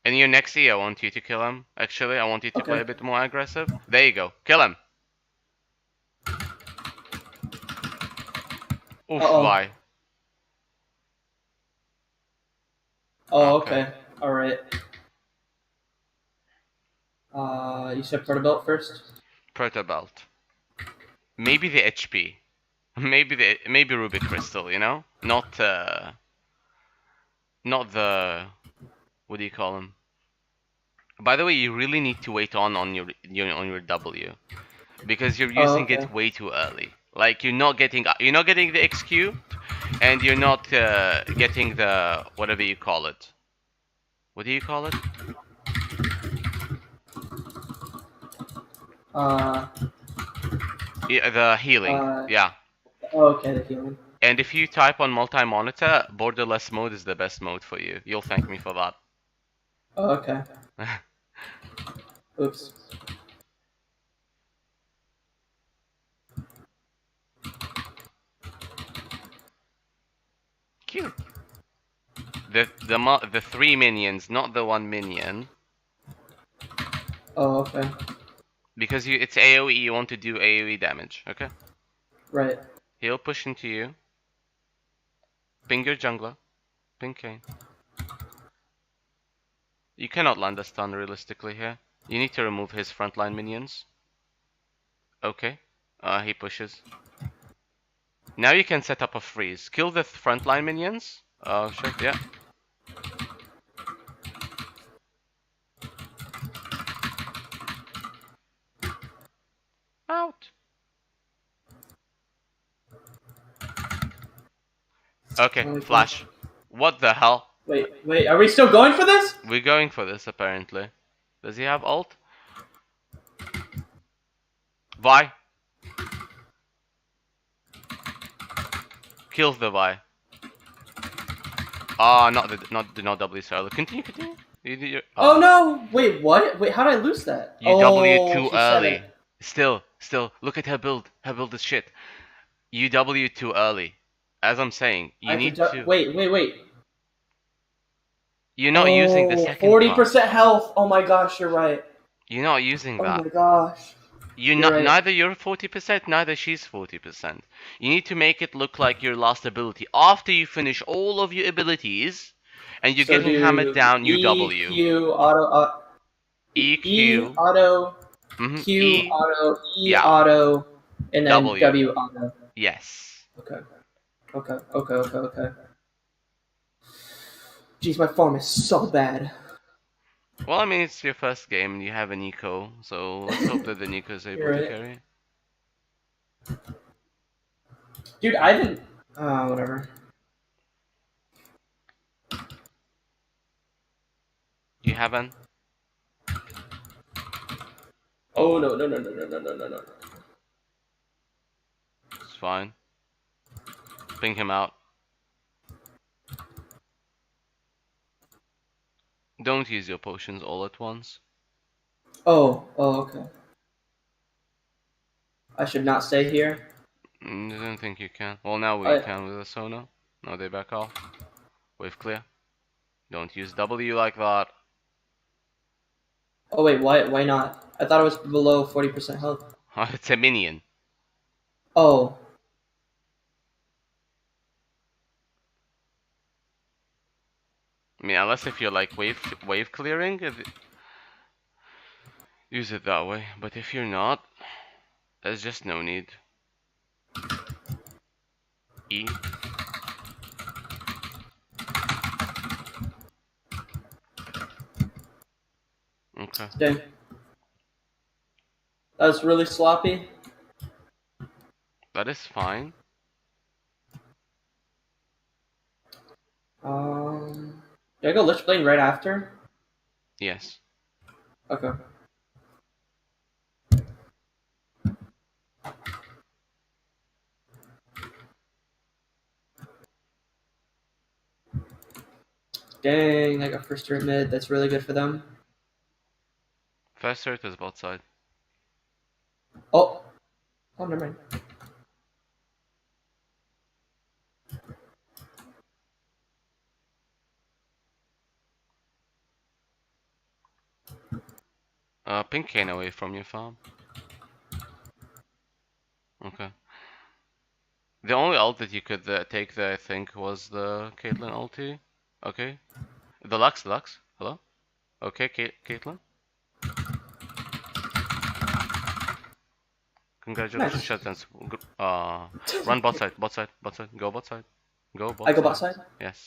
In your next E, I want you to kill him. Actually, I want you to play Okay. a bit more aggressive. There you go. Kill him. Oof, Uh-oh. why? Oh, Okay. okay. Alright. You said Protobelt first? Proto Belt. Maybe the HP. Maybe Ruby Crystal, you know? Not the what do you call them? By the way, you really need to wait on your W because you're Oh, using okay. it way too early. Like you're not getting the XQ and you're not getting the whatever you call it. What do you call it? Uh, Yeah, the healing. Yeah. oh, okay, the healing. And if you type on multi-monitor, borderless mode is the best mode for you. You'll thank me for that. Oh, okay. Oops. Cute. The 3 minions, not the 1 minion. Oh, okay. Because it's AoE, you want to do AoE damage, okay? Right. He'll push into you. Ping your jungler. Ping Kane. You cannot land a stun realistically here. You need to remove his frontline minions. Okay. He pushes. Now you can set up a freeze. Kill the frontline minions. Oh shit, yeah. Out. Okay, Oh, flash. What the hell? Wait, are we still going for this? We're going for this apparently. Does he have ult? Vi. Kills the Vi. Ah, not W Solo. Continue. Oh no! Wait, what? Wait, how did I lose that? You W too she said early. it. Still, look at her build. Her build is shit. You W too early. As I'm saying, you need to. Wait. You're not using the second 40% health. Oh my gosh, you're right. You're not using Oh that. my gosh. You're You're not. right. Neither you're 40%, neither she's 40%. You need to make it look like your last ability. After you finish all of your abilities, and you're So getting do hammered down, you E, W. Q, auto, EQ. E, auto, Mhm, Q, E. auto, E, Yeah. auto, and then W. W, auto. Yes. Okay. Jeez, my form is so bad. Well, I mean, it's your first game and you have an eco, so let's hope that the Nico is able You're to right. carry. Dude, I haven't. Whatever. You haven't? Oh no. It's fine. Ping him out. Don't use your potions all at once. Oh, okay. I should not stay here. I don't think you can. Well, now we I- can with a Sona. Now they back off. Wave clear. Don't use W like that. Oh wait, why not? I thought it was below 40% health. It's a minion. Oh. I mean, unless if you're like wave clearing, use it that way. But if you're not, there's just no need. E. Okay. Dang. That was really sloppy. That is fine. Do I go Lich Blade right after? Yes. Okay. dang, I got first turret mid. That's really good for them. First turret was bot side. Oh, never mind. Pink Kane away from your farm. Okay. The only ult that you could take there, I think, was the Caitlyn ulti. Okay. The Lux. Hello? Okay, Caitlyn. Congratulations, Nice. shutdowns. Run bot side. Go bot side. Go bot I go side. bot side. Yes.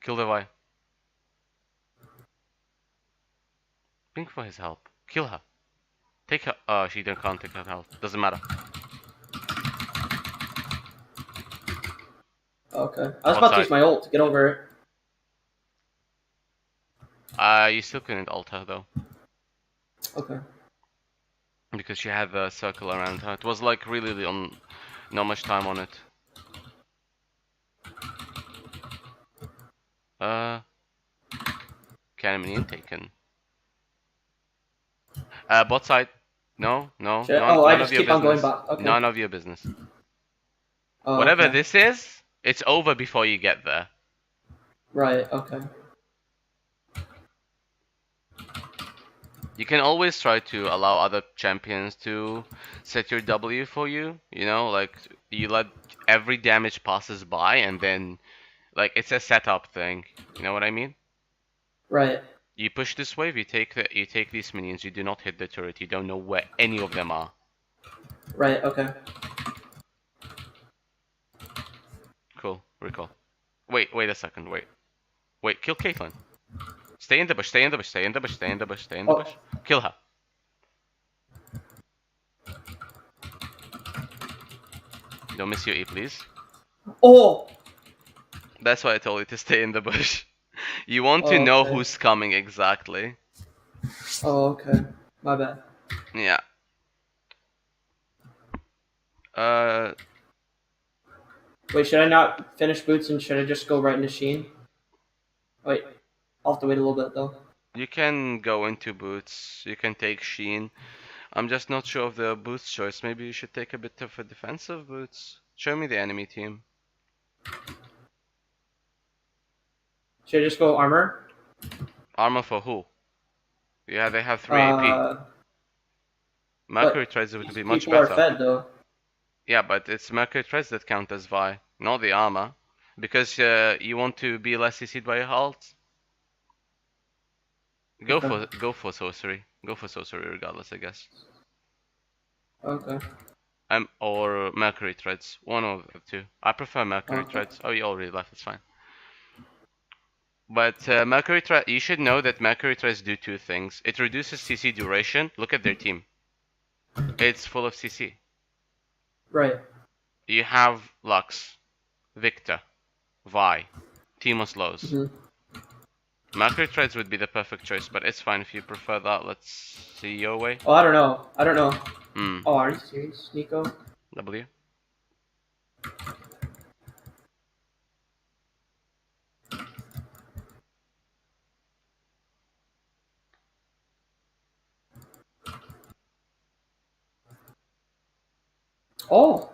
Kill the Vi. Pink for his help. Kill her. Take her. She can't take her health. Doesn't matter. Okay. I was Bot about to side. use my ult to get over it. You still couldn't ult her though. Okay. Because she had the circle around her. It was like really on not much time on it. Cannon minion taken. Bot side. No. Should I None just of your keep on going business. bot. Okay. None of your business. Oh, Whatever okay. this is, it's over before you get there. Right. Okay. You can always try to allow other champions to set your W for you. You know, like you let every damage passes by, and then like it's a setup thing. You know what I mean? Right. You push this wave, you take these minions. You do not hit the turret. You don't know where any of them are. Right. Okay. Cool. Recall. Wait a second. Wait. Kill Caitlyn. Stay in the bush. Stay in the bush. Kill her. Don't miss your E, please. Oh. That's why I told you to stay in the bush. You want to know Okay. who's coming exactly. Oh. Okay. My bad. Yeah. Wait. Should I not finish boots and should I just go right into Sheen? Wait. I'll have to wait a little bit though. You can go into boots. You can take Sheen. I'm just not sure of the boots choice. Maybe you should take a bit of a defensive boots. Show me the enemy team. Should I just go armor? Armor for who? Yeah, they have 3 AP. Mercury Treads would be much People are better. fed though. Yeah, but it's Mercury Treads that count as Vi, not the armor. Because you want to be less CC'd by your ult. Go for sorcery. Go for sorcery regardless, I guess. Okay. Or Mercury Treads. One of the two. I prefer Mercury Okay. Treads. Oh, you already left. It's fine. But Mercury Treads, you should know that Mercury Treads do 2 things. It reduces CC duration. Look at their team. It's full of CC. Right. You have Lux, Victor, Vi, Timos Lows. Mhm. Mercury Treads would be the perfect choice, but it's fine if you prefer that. Let's see your way. Oh, I don't know. Hmm. Oh, are you serious, Nico? W. Oh.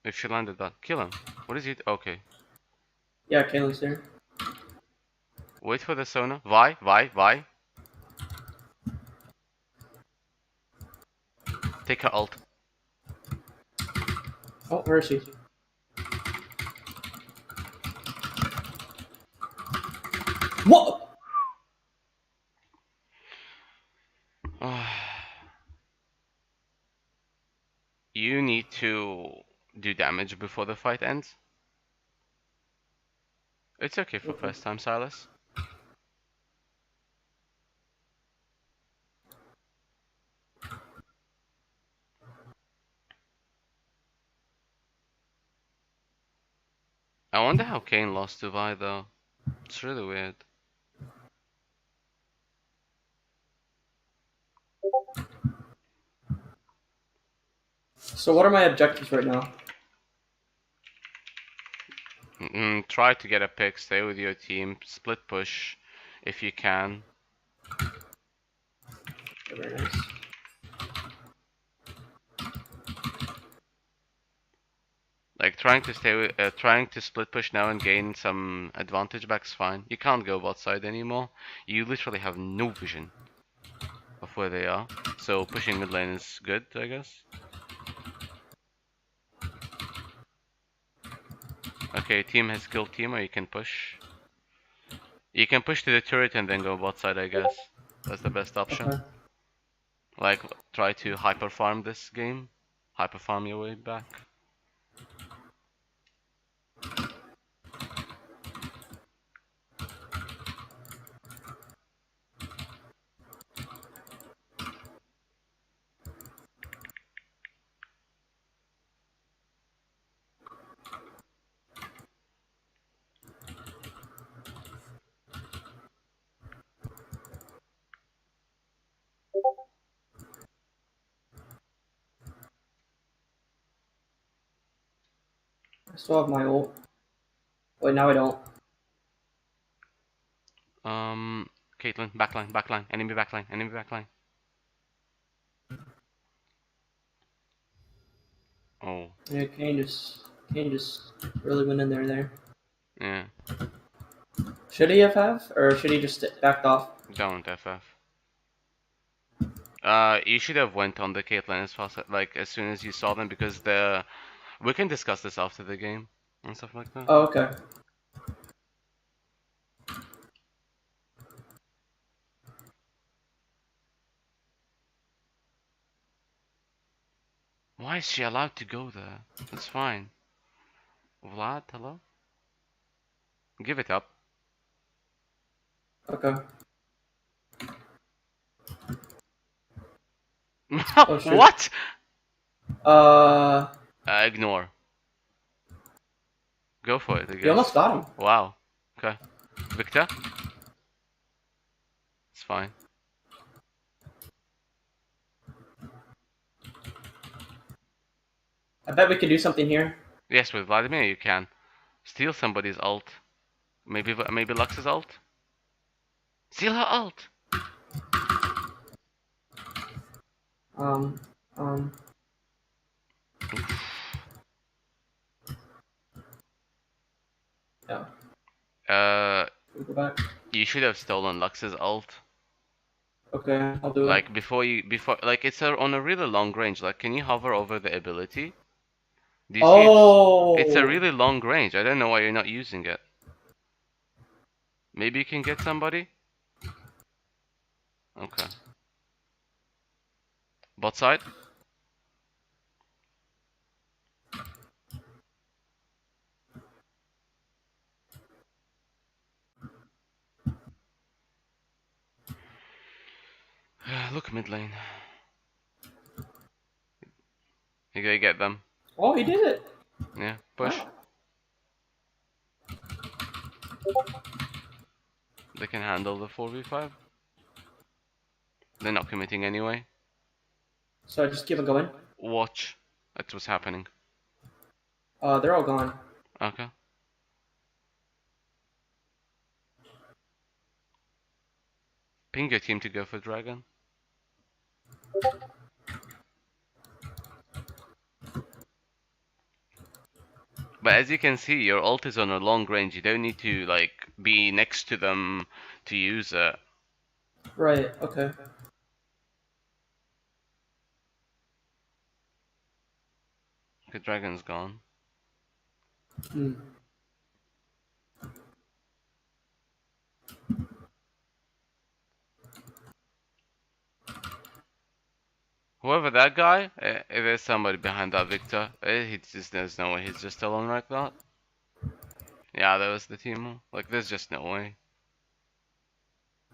If she landed that, kill him. What is it? Okay. Yeah, Kaylin's there. Wait for the Sona. Vi. Take her ult. Oh, where is she? What? You need to do damage before the fight ends. It's okay for first time, Silas. I wonder how Kane lost to Vi though. It's really weird. So what are my objectives right now? try to get a pick, stay with your team, split push if you can. Very nice. Like trying to split push now and gain some advantage back's fine. You can't go bot side anymore. You literally have no vision of where they are. So pushing mid lane is good, I guess. Okay, team has killed team, or you can push. You can push to the turret and then go bot side, I guess. That's the best option. Okay. Like, try to hyper farm this game. Hyper farm your way back. I still have my ult. Wait, now I don't. Caitlyn, backline, enemy backline. Oh, Yeah, Kane just really went in there. yeah. Should he have, or should he just backed off? Don't FF. You should have went on the Caitlyn as fast, like as soon as you saw them, because we can discuss this after the game and stuff like that. Oh, okay. Why is she allowed to go there? That's fine. Vlad, hello? Give it up. Okay. Shoot. What? Uh, Ignore. Go for it, I guess. you almost got him. Wow. Okay. Victor? It's fine. I bet we can do something here. Yes, with Vladimir you can. Steal somebody's ult. Maybe Lux's ult? Steal her ult! Yeah. We go back. You should have stolen Lux's ult. Okay, I'll do it. Like like it's on a really long range. Like, can you hover over the ability? Do you see it's a really long range. I don't know why you're not using it. Maybe you can get somebody? Okay. Bot side? Look mid lane. You gotta get them. Oh, he did it. Yeah, push. Wow. They can handle the 4v5. They're not committing anyway. So I just keep on going. Watch. That's what's happening. They're all gone. Okay. Ping your team to go for dragon. But as you can see, your ult is on a long range. You don't need to like be next to them to use it. Right. Okay. Okay, dragon's gone. Hmm. Whoever that guy, if there's somebody behind that Victor, there's no way he's just alone like that. Yeah, that was the team. Like, there's just no way.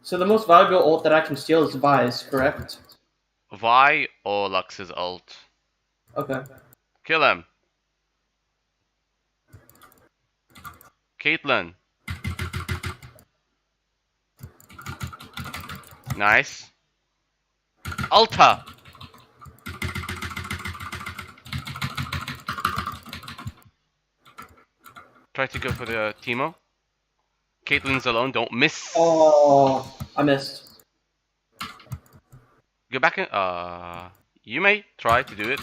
So the most valuable ult that I can steal is Vi's, correct? Vi or Lux's ult. Okay. Kill him. Caitlyn. Nice. Alta. Try to go for the Teemo. Caitlyn's alone. Don't miss. Oh, I missed. Go back in. You may try to do it.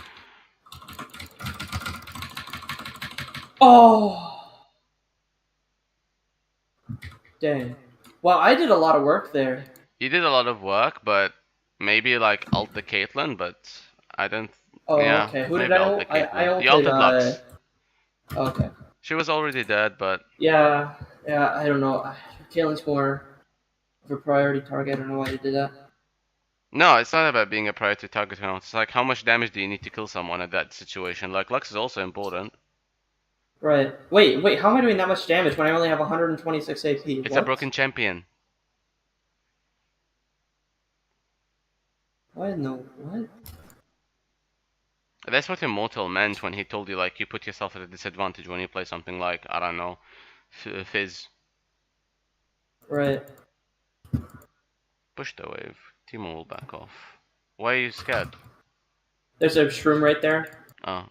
Oh, dang. Well, I did a lot of work there. You did a lot of work, but maybe like ult the Caitlyn, but I don't. Oh, Yeah, okay. Who did maybe I ult ult? the I Caitlyn. You ulted, ulted Lux. Okay. She was already dead, but Yeah, I don't know. Kalen's more of a priority target. I don't know why you did that. no, it's not about being a priority target now. It's like how much damage do you need to kill someone at that situation? Like Lux is also important. Right. Wait. How am I doing that much damage when I only have 126 AP? It's What? a broken champion. What in the what? That's what Immortal meant when he told you like you put yourself at a disadvantage when you play something like I don't know, Fizz. Right. Push the wave. Teemo will back off. Why are you scared? There's a shroom right there. Oh.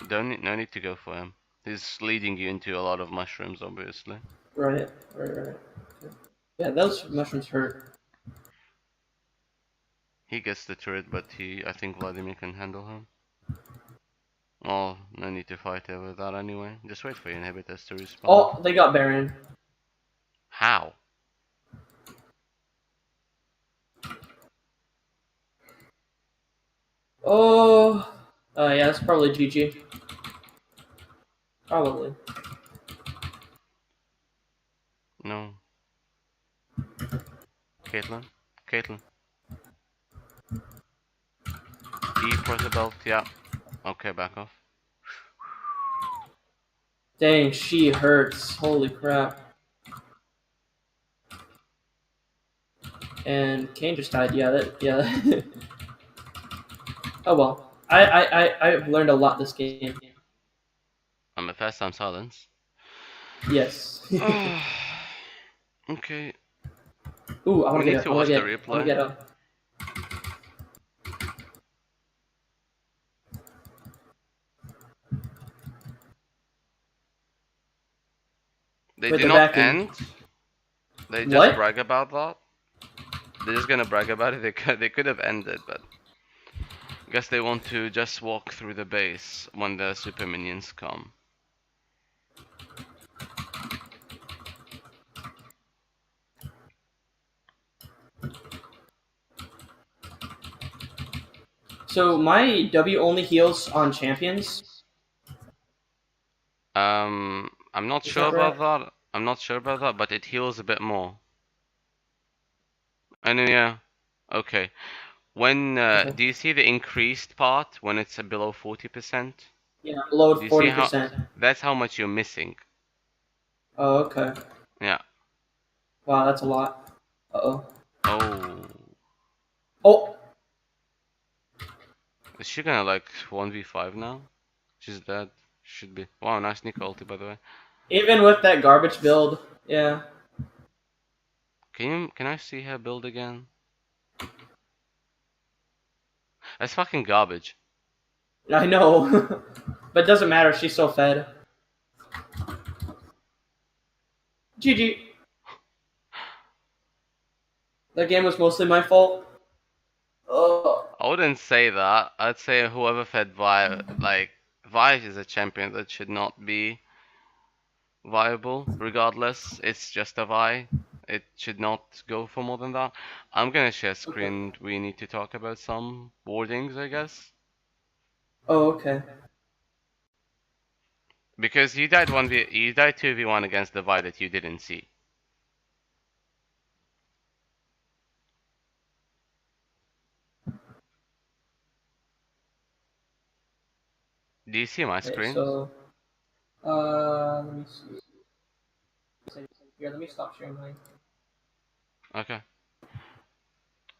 No need to go for him. He's leading you into a lot of mushrooms, obviously. Right. Yeah, those mushrooms hurt. He gets the turret, but I think Vladimir can handle him. Oh, no need to fight over that anyway. Just wait for your inhibitors to respawn. Oh, they got Baron. How? Oh. Yeah, that's probably GG. Probably. No. Caitlyn? E Protobelt, yeah. Okay, back off. Dang, she hurts. Holy crap. And Kane just died. Yeah. Oh well. I've learned a lot this game. I'm a fast time silence. Yes. Okay. Ooh, I want We to need get to up. I watch want the to replay. get up. They Wait, did they're not backing. end. They just What? brag about that. They're just gonna brag about it. They could have ended, but I guess they want to just walk through the base when the super minions come. So my W only heals on champions. I'm not Is sure that about that. I'm not sure about that, but it heals a bit more. And yeah, okay. When Okay. do you see the increased part when it's below 40%? Yeah, below Do you see how 40%. that's how much you're missing? Oh, okay. Yeah. Wow, that's a lot. Uh-oh. Oh, Oh! is she gonna like 1v5 now? She's dead. Should be. Wow, nice Nico ulti by the way. Even with that garbage build, yeah. Can I see her build again? That's fucking garbage. I know. But it doesn't matter, she's so fed. GG. That game was mostly my fault. Oh. I wouldn't say that. I'd say whoever fed Vi, like Vi is a champion that should not be viable. Regardless, it's just a Vi. It should not go for more than that. I'm gonna share screen. We need to talk about some wardings, I guess. Oh, okay. Because you died 2v1 against the Vi that you didn't see. Do you see my Okay, screen? so, let me see. Here, let me stop sharing mine. Okay.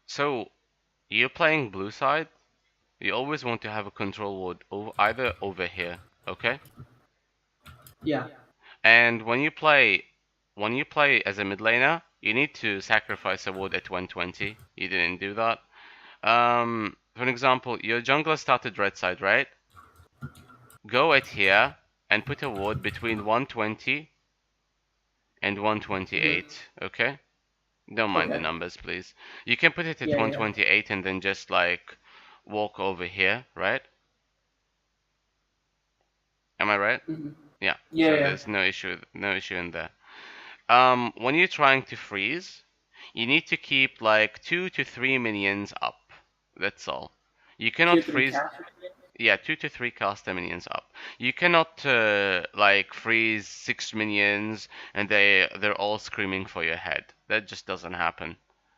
So, you're playing blue side. You always want to have a control ward either over here, okay? Yeah. And when you play as a mid laner, you need to sacrifice a ward at 120. You didn't do that. For example, your jungler started red side, right? go at here and put a ward between 120 and 128, okay? Don't mind the Okay. numbers, please. You can put it at Yeah, yeah. 128 and then just like walk over here, right? Am I right? Mhm. Yeah. Yeah, So yeah. there's no issue in there. When you're trying to freeze, you need to keep like 2 to 3 minions up. That's all. You cannot 2, 3 freeze. casters. Yeah, 2 to 3 caster minions up. You cannot like freeze 6 minions and they're all screaming for your head. That just doesn't happen.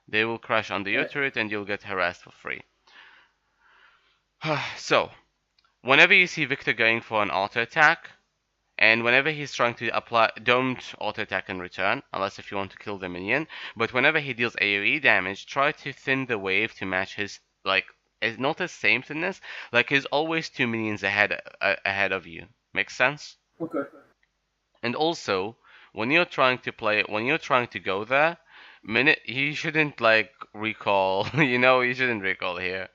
They will crash under your Right. turret and you'll get harassed for free. So, whenever you see Victor going for an auto attack, and whenever he's trying to apply, don't auto attack in return, unless if you want to kill the minion. But whenever he deals AoE damage, try to thin the wave to match his, like, it's not the same thinness, like he's always 2 minions ahead of you. Makes sense? Okay. And also, when you're trying to go there, you shouldn't like recall, you shouldn't recall here.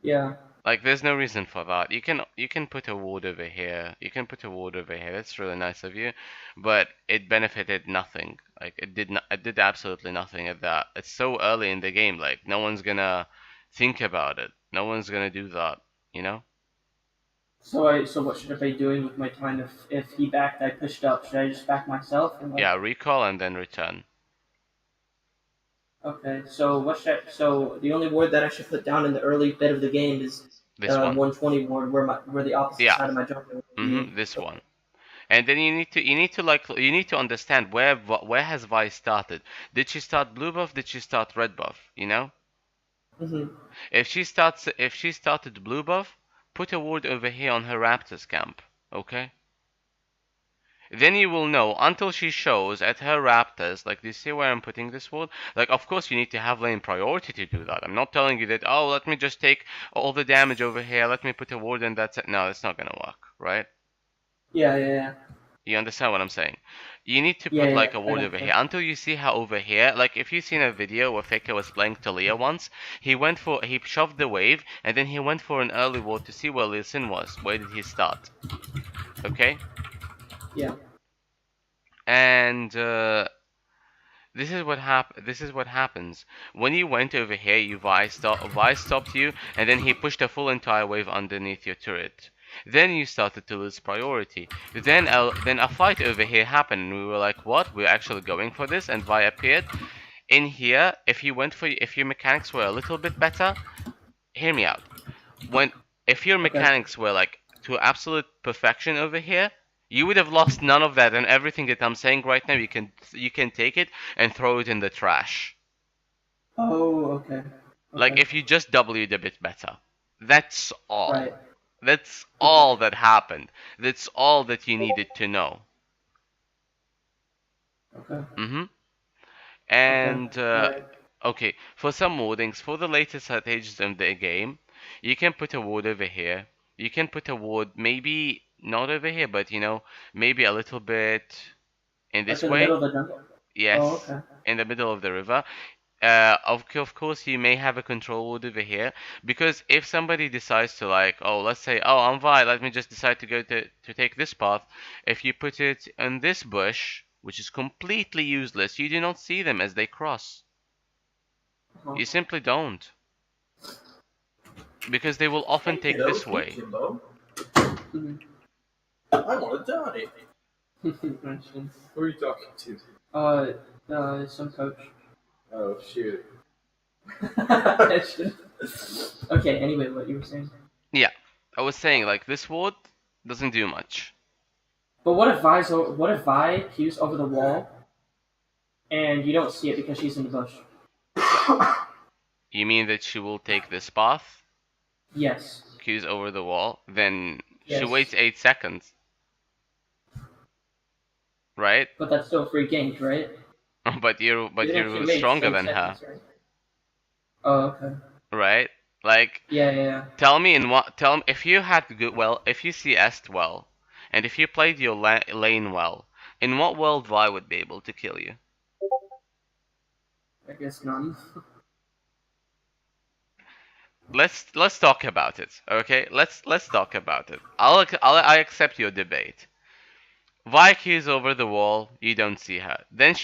Yeah. Like, there's no reason for that. You can put a ward over here. You can put a ward over here. That's really nice of you, but it benefited nothing. Like, it did absolutely nothing at that. It's so early in the game. Like, no one's gonna think about it. No one's gonna do that. You know? So what should I be doing with my time if he backed, I pushed up? Should I just back myself? Or what? Yeah, recall and then return. Okay. So what should I, so the only ward that I should put down in the early bit of the game is This one. 120 ward, where the opposite Yeah. side of my jungle would be. Mm-hmm. This one. And then you need to understand where has Vi started. Did she start blue buff? Did she start red buff? You know? Mhm. If she started blue buff, put a ward over here on her Raptors camp, okay? Then you will know until she shows at her Raptors, like, do you see where I'm putting this ward? Like, of course you need to have lane priority to do that. I'm not telling you that, oh, let me just take all the damage over here, let me put a ward and that's it. No, that's not gonna work, right? Yeah, yeah, yeah. You understand what I'm saying? You need to Yeah, put yeah, like a I ward got over you. here until you see how over here, like if you've seen a video where Faker was playing Talia once, he shoved the wave and then he went for an early ward to see where Lee Sin was. Where did he start? Okay? Yeah. And this is what happens. When you went over here, Vi stopped you, and then he pushed a full entire wave underneath your turret. Then you started to lose priority. Then a fight over here happened, and we were like, what? We're actually going for this? And Vi appeared. In here, if your mechanics were a little bit better, hear me out. If your mechanics were like to absolute perfection over here, you would have lost none of that, and everything that I'm saying right now, you can take it and throw it in the trash. Oh, okay. Like Okay. if you just W'd a bit better. That's all. Right. That's all that happened. That's all that you needed to know. Okay. Mm-hmm. And Alright. okay, for some wardings, for the later stages of the game, you can put a ward over here. You can put a ward maybe not over here, but maybe a little bit in this Like in the way. middle of the jungle. Yes, Oh, okay. in the middle of the river. Of course, you may have a control ward over here, because if somebody decides to like, oh, let's say, oh, I'm Vi, let me just decide to go to take this path. If you put it in this bush, which is completely useless, you do not see them as they cross. Uh-huh. You simply don't, because they will often take this way. Mhm. I want to die. Interesting. Who are you talking to? Some coach. Oh, shoot. Okay, anyway, what you were saying. Yeah, I was saying like this ward doesn't do much. But what if Vi pews over the wall and you don't see it because she's in the bush? You mean that she will take this path, Yes. queues over the wall, then she Yes. waits 8 seconds, right? But that's still free games, right? But you're Even if she made stronger 8 than her, seconds, right? Oh, okay. right? Like, Yeah, yeah, yeah. tell me if you had if you CS'd well, and if you played your lane well, in what world Vi would be able to kill you? I guess none. let's talk about it, okay? Let's talk about it. I accept your debate. Vaiki is over the wall. You don't see her. Then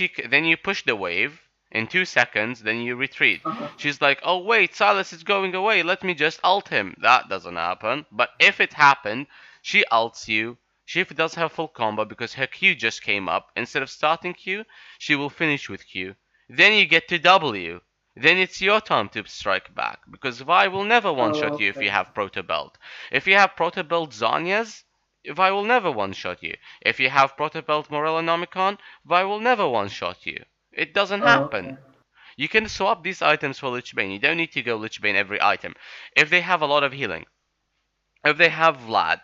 you push the wave in 2 seconds. Then you retreat. Uh-huh. She's like, "Oh wait, Silas is going away. Let me just ult him." That doesn't happen. But if it happened, she ults you. She does her full combo because her Q just came up. Instead of starting Q, she will finish with Q. Then you get to W. Then it's your time to strike back because Vi will never one-shot you if you okay. have Proto Belt. If you have Proto Belt Zanyas, Vi will never one-shot you. If you have Proto Belt Morellonomicon, Vi will never one-shot you. It doesn't happen. Okay. You can swap these items for Lich Bane. You don't need to go Lich Bane every item. If they have a lot of healing, if they have Vlad,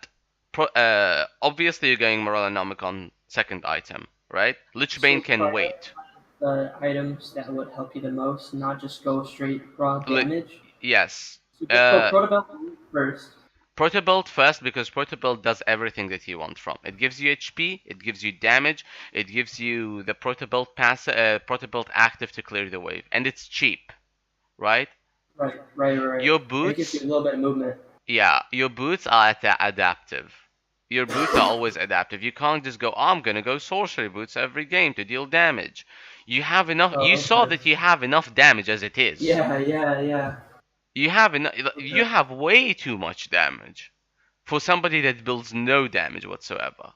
obviously you're going Morellonomicon second item, right? Lich Bane So can prioritize wait. the items that would help you the most, not just go straight raw damage. Yes. So just go Protobelt first. Protobelt first because Protobelt does everything that you want from. It gives you HP, it gives you damage, it gives you the Protobelt Protobelt active to clear the wave, and it's cheap, right? Right. Your And it gives you boots, a little bit of movement. yeah, your boots are adaptive. Your boots are always adaptive. You can't just go, oh, I'm gonna go sorcery boots every game to deal damage. You have enough. Oh, You saw okay. that you have enough damage as it is. Yeah. You have enough. You Okay. have way too much damage for somebody that builds no damage whatsoever.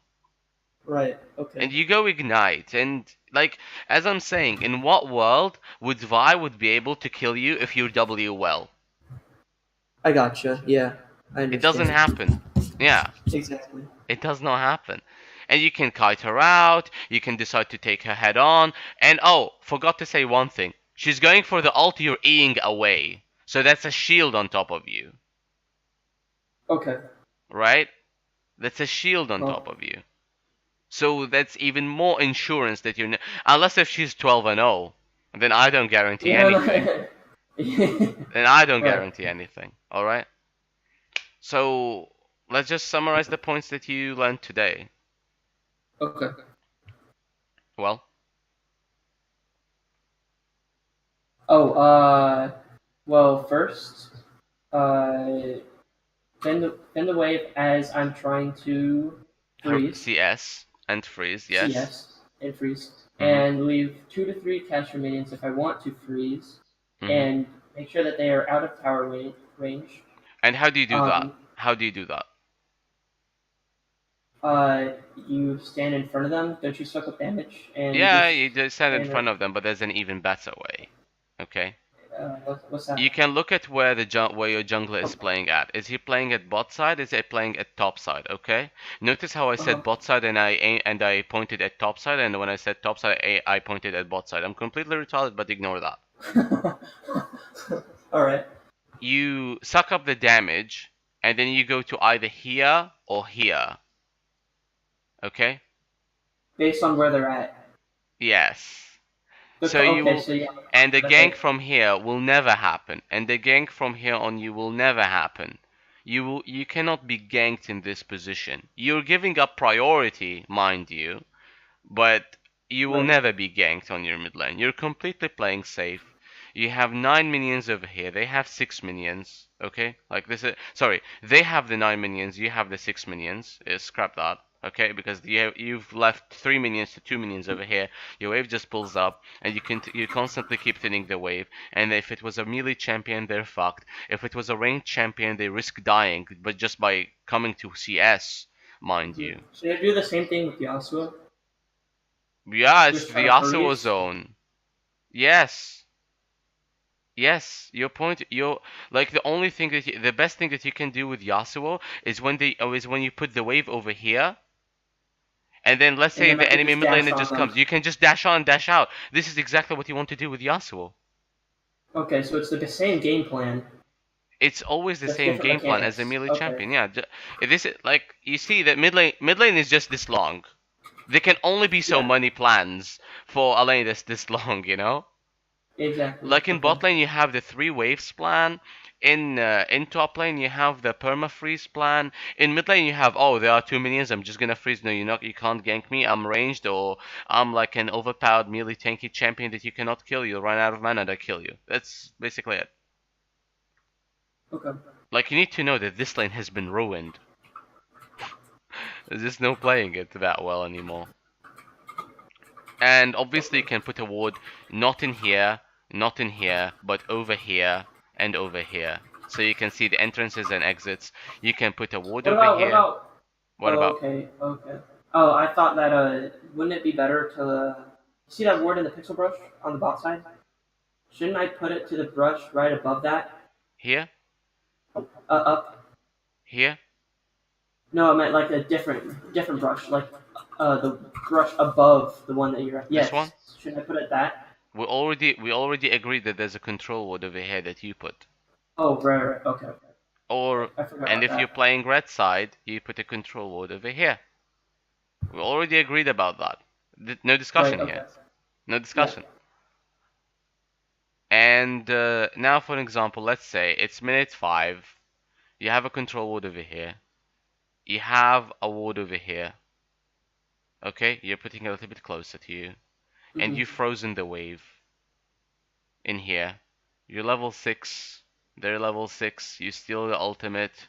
Right. Okay. And you go ignite, and like as I'm saying, in what world would Vi would be able to kill you if you W well? I gotcha. Yeah. I It doesn't understand. happen. Yeah, Exactly. it does not happen. And you can kite her out, you can decide to take her head on, and oh, forgot to say one thing. She's going for the ult you're Eing away. So that's a shield on top of you, Okay. right? That's a shield on Oh. top of you. So that's even more insurance that you're. Unless if she's 12-0, then I don't guarantee anything. Then I don't Right. guarantee anything. All right. So let's just summarize the points that you learned today. Okay. Well, Oh, well, first, bend the wave as I'm trying to freeze. CS and freeze. Yes. CS and freeze. Mhm. And leave 2 to 3 caster minions if I want to freeze. Mhm. And make sure that they are out of tower range. And how do you do that? Um, How do you do that? You stand in front of them. Don't you suck up damage? And Yeah, you just stand in and, front of them, but there's an even better way. Okay. what's that? You can look at where where your jungler is playing at. Is he playing at bot side? Is he playing at top side? Okay. Notice how I said Uh-huh. bot side and I pointed at top side, and when I said top side, I pointed at bot side. I'm completely retarded, but ignore that. All right. You suck up the damage, and then you go to either here or here. Okay. Based on where they're at. Yes. So Okay, you will, so yeah. and the Okay. gank from here will never happen, and the gank from here on you will never happen. You cannot be ganked in this position. You're giving up priority, mind you, but you will Right. never be ganked on your mid lane. You're completely playing safe. You have 9 minions over here. They have 6 minions. Okay, like this is sorry. They have the 9 minions. You have the 6 minions. Scrap that. Okay, because you've left 3 minions to 2 minions over here. Your wave just pulls up, and you constantly keep thinning the wave. And if it was a melee champion, they're fucked. If it was a ranged champion, they risk dying, but just by coming to CS, mind you. So you do the same thing with Yasuo? Yeah, it's Just the try to Yasuo freeze? zone. Yes. Yes, your point. Your like the only thing the best thing that you can do with Yasuo is when you put the wave over here, and then let's And say then I the can enemy just mid dash laner on just them. comes. You can just dash on, dash out. This is exactly what you want to do with Yasuo. Okay, so it's the same game plan. It's always the Just same different game plan as a mechanics. melee Okay. champion. Yeah, this is like you see that mid lane is just this long. There can only be so Yeah. many plans for a lane that's this long, you know. Exactly. Like in Okay. bot lane, you have the 3 waves plan. In top lane, you have the perma freeze plan. In mid lane, you have there are 2 minions. I'm just gonna freeze. No, you can't gank me. I'm ranged, or I'm like an overpowered melee tanky champion that you cannot kill. You'll run out of mana and I kill you. That's basically it. Okay. Like, you need to know that this lane has been ruined. There's just no playing it that well anymore. And obviously you can put a ward not in here, but over here and over here. So you can see the entrances and exits. You can put a ward over What here. about? What Oh, about? okay. Okay. Oh, I thought that wouldn't it be better to see that ward in the pixel brush on the bot side? Shouldn't I put it to the brush right above that? Here? Up. Here? No, I meant like a different brush, like the brush above the one that you're at. Yes. This one? Should I put it that? We already agreed that there's a control ward over here that you put. Oh, right. Okay. Or, I forgot and about if that. you're playing red side, you put a control ward over here. We already agreed about that. No discussion Right, okay. here. No discussion. And now, for example, let's say it's minute 5. You have a control ward over here. You have a ward over here. Okay, you're putting it a little bit closer to you. And Mhm. you've frozen the wave in here. You're level 6. They're level 6. You steal the ultimate.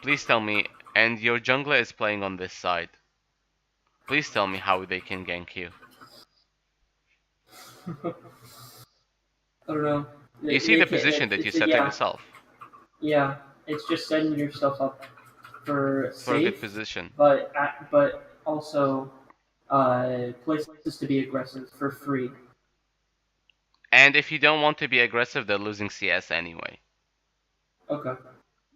Please tell me. And your jungler is playing on this side. Please tell me how they can gank you. I don't know. You see the position that you set yeah, yourself. Yeah, it's just setting yourself up for For a good safe, position. but also places to be aggressive for free. And if you don't want to be aggressive, they're losing CS anyway. Okay.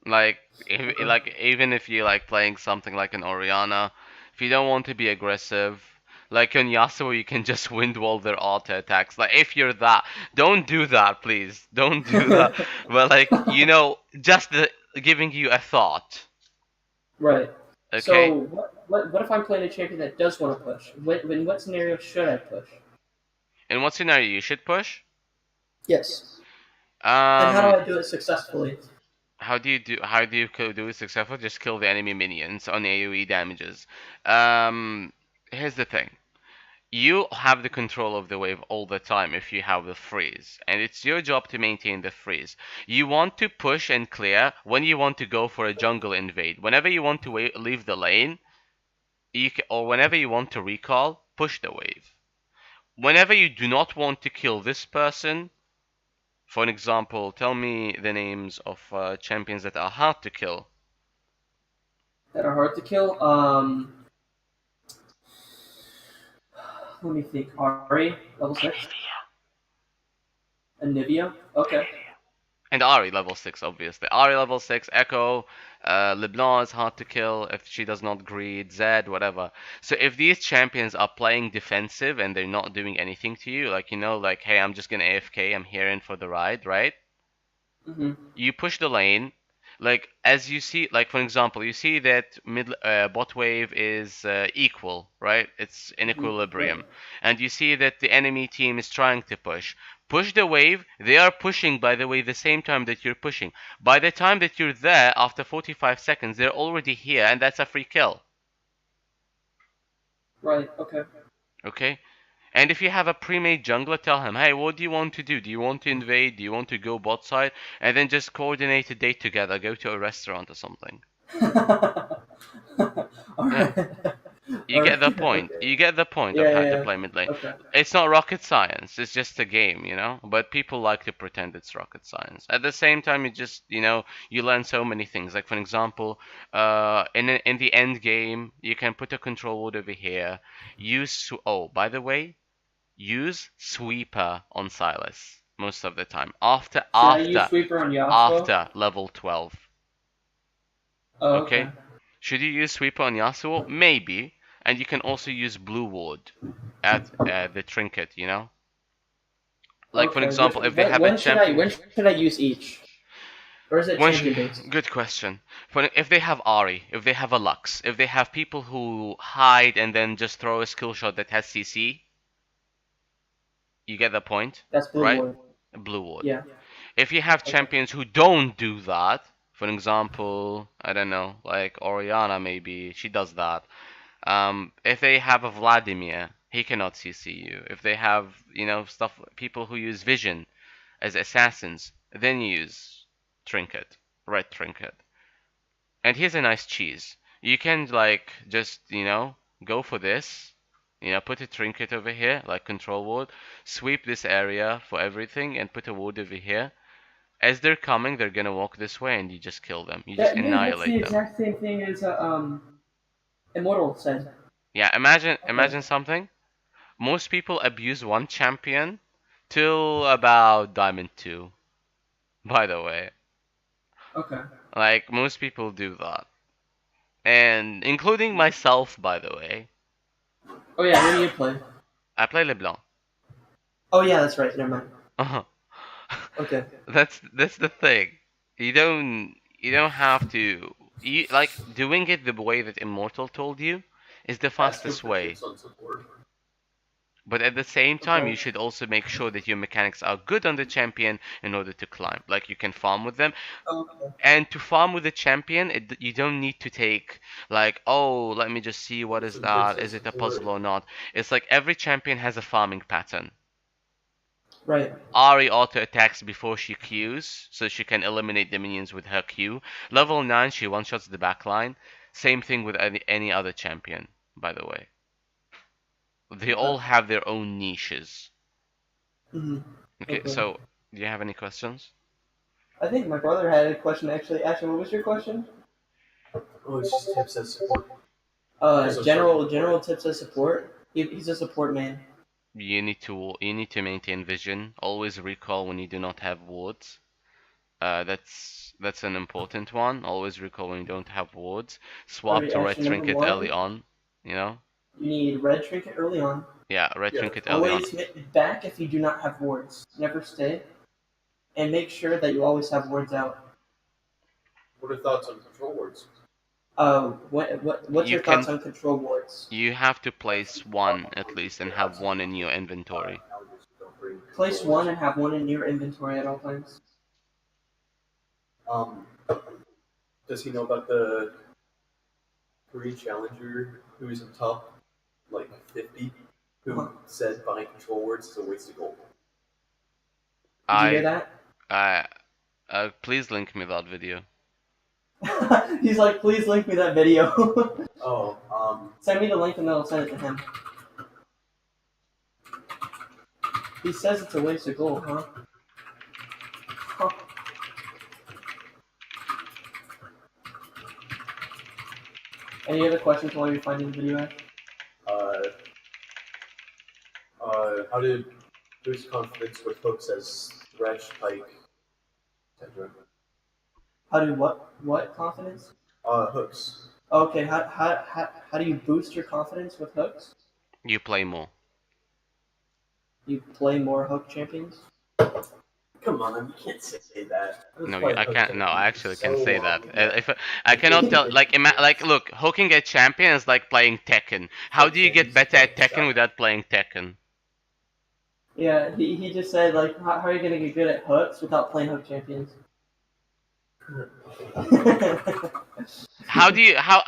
Like, even if you like playing something like an Orianna, if you don't want to be aggressive, like on Yasuo, you can just wind wall their auto attacks. Like, if you're that, don't do that, please. Don't do that. But like, just giving you a thought. Right. Okay. So what if I'm playing a champion that does want to push? In what scenario should I push? In what scenario you should push? Yes. And how do I do it successfully? How do you do it successfully? Just kill the enemy minions on AoE damages. Here's the thing. You have the control of the wave all the time if you have the freeze, and it's your job to maintain the freeze. You want to push and clear when you want to go for a jungle invade. Whenever you want to leave the lane, or whenever you want to recall, push the wave. Whenever you do not want to kill this person, for an example, tell me the names of champions that are hard to kill. That are hard to kill? Let me think. Ari, level 6. Anivia? Okay. And Ahri level 6, obviously. Ahri level 6, Echo, LeBlanc is hard to kill if she does not greed, Zed, whatever. So if these champions are playing defensive and they're not doing anything to you, like, like, hey, I'm just gonna AFK, I'm here in for the ride, right? Mm-hmm. You push the lane, like, as you see, like, for example, you see that bot wave is equal, right? It's in equilibrium. And you see that the enemy team is trying to push. Push the wave. They are pushing, by the way, the same time that you're pushing. By the time that you're there, after 45 seconds, they're already here, and that's a free kill. Right, okay. Okay? And if you have a pre-made jungler, tell him, hey, what do you want to do? Do you want to invade? Do you want to go bot side? And then just coordinate a date together. Go to a restaurant or something. Alright. You get the point. Okay. You get the point of how to play mid lane. Okay. It's not rocket science. It's just a game, But people like to pretend it's rocket science. At the same time, you just, you learn so many things. Like, for example, in the end game, you can put a control ward over here. By the way, use sweeper on Sylas most of the time. After I use sweeper on Yasuo? after level 12. Oh, Okay. Should you use sweeper on Yasuo? Maybe. And you can also use blue ward at the trinket, Like, for example, if they have a champion... When should I use each? Or is it champion based? Good question. If they have Ahri, if they have a Lux, if they have people who hide and then just throw a skill shot that has CC, you get the point? That's blue right? ward. Blue ward. Yeah. If you have champions who don't do that, for example, I don't know, like Orianna maybe, she does that. If they have a Vladimir, he cannot CC you. If they have, people who use vision as assassins, then use trinket, red trinket. And here's a nice cheese. You can like just, go for this. Put a trinket over here, like control ward. Sweep this area for everything and put a ward over here. As they're coming, they're gonna walk this way and you just kill them. You just Yeah, that's the annihilate them. exact same thing as Immortal said. Yeah, imagine something. Most people abuse one champion till about Diamond 2, by the way. Okay. Like, most people do that. And including myself, by the way. Oh yeah, where do you play? I play LeBlanc. Oh yeah, that's right. Never mind. Uh-huh. Okay. That's the thing. You don't have to like doing it the way that Immortal told you is the fastest way. But at the same time, you should also make sure that your mechanics are good on the champion in order to climb. Like, you can farm with them. Okay. And to farm with the champion, you don't need to take, like, oh, let me just see what is that. Is it a puzzle or not? It's like every champion has a farming pattern. Right. Ahri auto attacks before she Qs, so she can eliminate the minions with her Q. Level 9, she one-shots the backline. Same thing with any other champion, by the way. They all have their own niches. Mm-hmm. Okay, so do you have any questions? I think my brother had a question actually. Ashley, what was your question? Oh, it's just tips as support. General tips as support. He's a support man. You need to maintain vision. Always recall when you do not have wards. That's an important one. Always recall when you don't have wards. Swap to red trinket early on. You need red trinket early on. Yeah, red trinket early on. Always back if you do not have wards. Never stay. And make sure that you always have wards out. What are thoughts on control wards? What's your thoughts on control wards? You have to place one at least and have one in your inventory. Place one and have one in your inventory at all times. Does he know about the Korean challenger who's in top, like 50, who said buying control words is a waste of gold? Did you hear that? Please link me that video. He's like, please link me that video. Send me the link and then I'll send it to him. He says it's a waste of gold, huh? Any other questions while you're finding the video? How to boost confidence with hooks as Thresh, Pike, etc. How do what confidence? Hooks. Okay, how do you boost your confidence with hooks? You play more. You play more hook champions? Come on, you can't say that. No, I can't. No, I actually can say that. If I cannot tell, like, look, hooking a champion is like playing Tekken. How do you get better at Tekken without playing Tekken? Yeah, he just said, like, how are you gonna get good at hooks without playing hook champions? How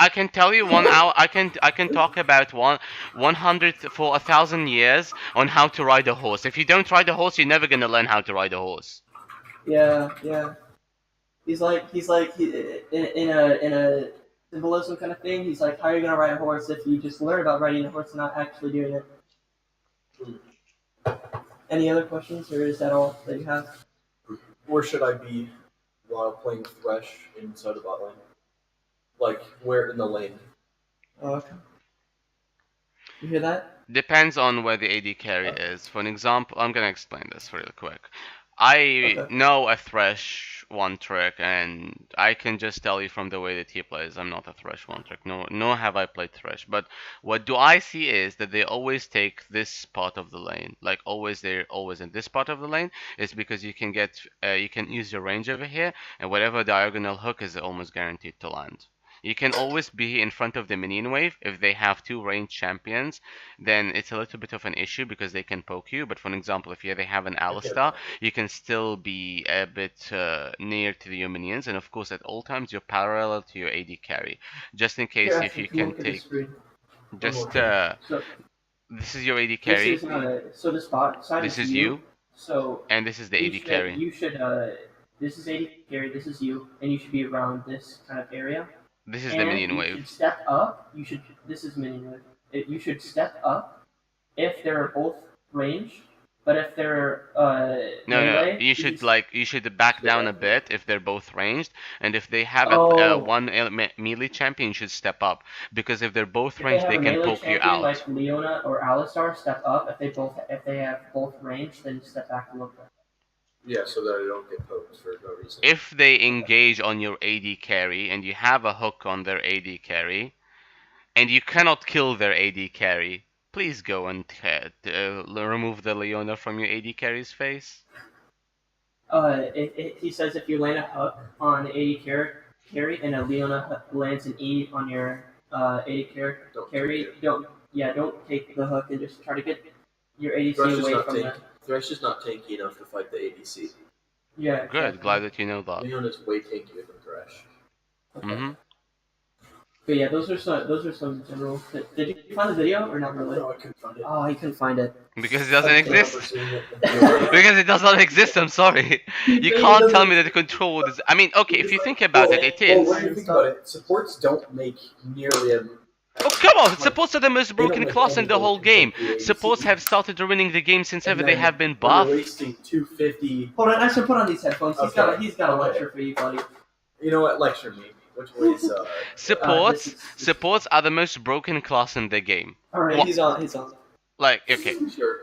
I can tell you 1 hour, I can talk about 100 for 1,000 years on how to ride a horse. If you don't ride a horse, you're never gonna learn how to ride a horse. Yeah. He's like in a symbolism kind of thing. He's like, how are you gonna ride a horse if you just learn about riding a horse and not actually doing it? Any other questions, or is that all that you have? Where should I be while playing Thresh inside the bot lane? Like, where in the lane? Oh, okay. You hear that? Depends on where the AD carry is. For an example, I'm gonna explain this real quick. I know a Thresh one trick, and I can just tell you from the way that he plays, I'm not a Thresh one trick. Nor have I played Thresh. But what do I see is that they always take this part of the lane. Like, they're always in this part of the lane. It's because you can use your range over here, and whatever diagonal hook is almost guaranteed to land. You can always be in front of the minion wave. If they have 2 ranged champions, then it's a little bit of an issue because they can poke you. But for example, if they have an Alistar, you can still be a bit near to your minions. And of course, at all times, you're parallel to your AD carry. Just in case if you can take... Just, this is your AD carry. This is, so the spot side this is you. So and this is the AD carry. You should This is AD carry. This is you, and you should be around this kind of area. This is the And minion you wave. should step up. You should. This is minion wave. You should step up if they're both ranged. But if they're No, melee, you should back down a bit if they're both ranged, and if they have Oh. one melee champion, you should step up, because if they're both if they ranged, have they a can melee poke you champion out. like Leona or Alistar, step up. If they have both range, then step back a little bit. Yeah, so that I don't get poked for no reason. If they engage on your AD carry and you have a hook on their AD carry, and you cannot kill their AD carry, please go and remove the Leona from your AD carry's face. He says if you land a hook on AD carry and a Leona lands an E on your AD carry, don't take the hook and just try to get your ADC Thresh is away not from tanky. that. Thresh is not tanky enough to fight the ADC. Yeah. Good, exactly. glad that you know that. Leon is way tankier than Thresh. Okay. Mm-hmm. But yeah, those are some general. Did you find the video or not really? No, I couldn't find it. Oh, he couldn't find it. Because it doesn't I've never exist. seen it. Because it does not exist, I'm sorry. You can't tell me that the control is... I mean, okay, if you think about it, it Well, is. when you think about it, supports don't make nearly a... Oh, come on! Supports are the most broken make class in any the whole gold game. compared to Supports ADC. have started winning the game since ever And they then have been We're buffed. wasting 250. Hold on, I should put on these headphones. He's Okay. got a Okay. lecture for you, buddy. You know what? Lecture me. Which way is Supports, this is- supports are the most broken class in the game. All right, What? he's on. He's on. Like, okay, Sure.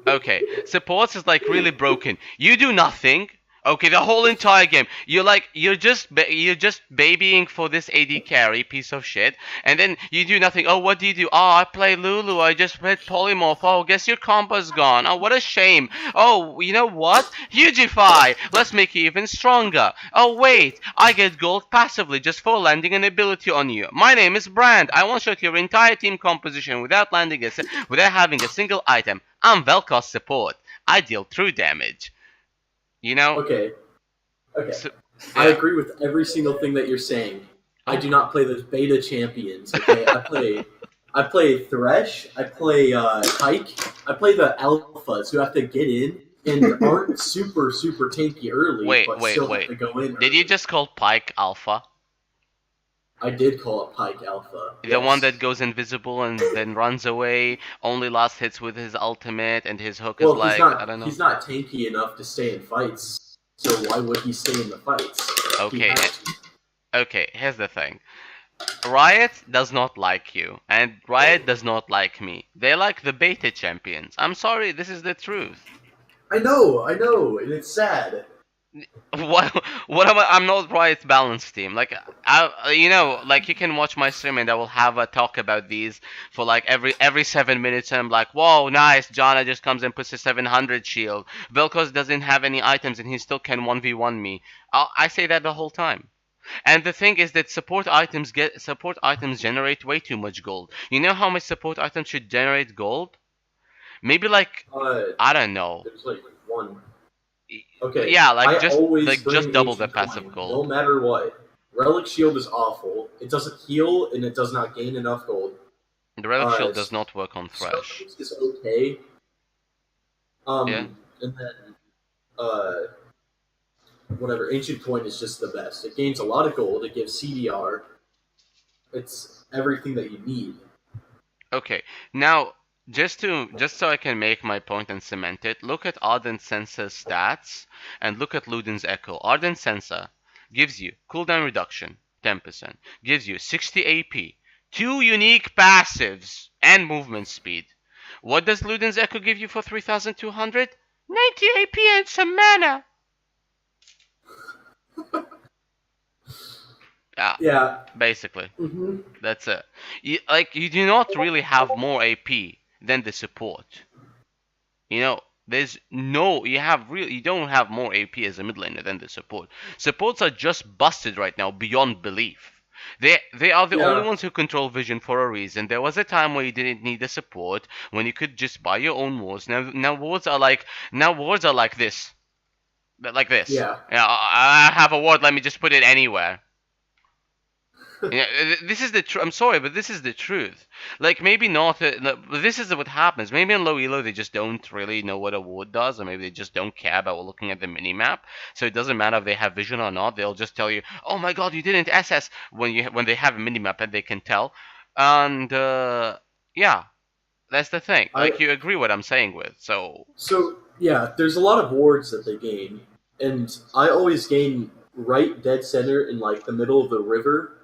okay. Supports is like really broken. You do nothing. Okay, the whole entire game. You're just babying for this AD carry piece of shit, and then you do nothing. Oh, what do you do? Oh, I play Lulu. I just played Polymorph. Oh, guess your combo's gone. Oh, what a shame. Oh, you know what? Hugify. Let's make you even stronger. Oh, wait. I get gold passively just for landing an ability on you. My name is Brand. I one-shot your entire team composition without without having a single item. I'm Vel'Koz support. I deal true damage. You know? Okay. Okay. So- I agree with every single thing that you're saying. I do not play those beta champions. Okay, I play Thresh. I play Pyke. I play the alphas who have to get in and aren't super tanky early. Wait, but wait, still wait. Have to go in Did you early. just call Pyke Alpha? I did call it Pyke Alpha. The yes. one that goes invisible and then runs away, only last hits with his ultimate, and his hook Well, is like, he's not. I don't know. He's not tanky enough to stay in fights. So why would he stay in the fights? He Okay, has to. okay, here's the thing. Riot does not like you, and Riot does not like me. They like the beta champions. I'm sorry, this is the truth. I know, and it's sad. What am I? I'm not Riot's balance team. Like, like you can watch my stream and I will have a talk about these for like every 7 minutes, and I'm like, whoa, nice. Janna just comes and puts a 700 shield. Vel'Koz doesn't have any items and he still can 1v1 me. I say that the whole time. And the thing is that support items generate way too much gold. You know how much support items should generate gold? Maybe like, I don't know. There's like one. Okay. Yeah, like I just always like bring just double the Ancient passive Coin, gold. No matter what. Relic Shield is awful. It doesn't heal and it does not gain enough gold. The relic shield it's- does not work on Thresh. It's just okay. Yeah. And then whatever, Ancient Coin is just the best. It gains a lot of gold, it gives CDR. It's everything that you need. Okay, now just so I can make my point and cement it, look at Ardent Sensor's stats and look at Luden's Echo. Ardent Sensor gives you cooldown reduction 10%, gives you 60 AP, 2 unique passives, and movement speed. What does Luden's Echo give you for 3,200? 90 AP and some mana. Yeah. Basically. Mm-hmm. That's it. You do not really have more AP than the support. You know, you don't have more AP as a mid laner than the support. Supports are just busted right now beyond belief. They are the only ones who control vision for a reason. There was a time where you didn't need the support, when you could just buy your own wards. Now wards are like this. Like this. Yeah. I have a ward, let me just put it anywhere. Yeah, this is the truth. I'm sorry, but this is the truth. Like maybe not. This is what happens. Maybe in low elo they just don't really know what a ward does, or maybe they just don't care about looking at the mini map. So it doesn't matter if they have vision or not. They'll just tell you, "Oh my God, you didn't SS," when they have a mini map and they can tell. And yeah, that's the thing. I Like you agree what I'm saying with. So So yeah, there's a lot of wards that they gain, and I always gain right dead center in like the middle of the river,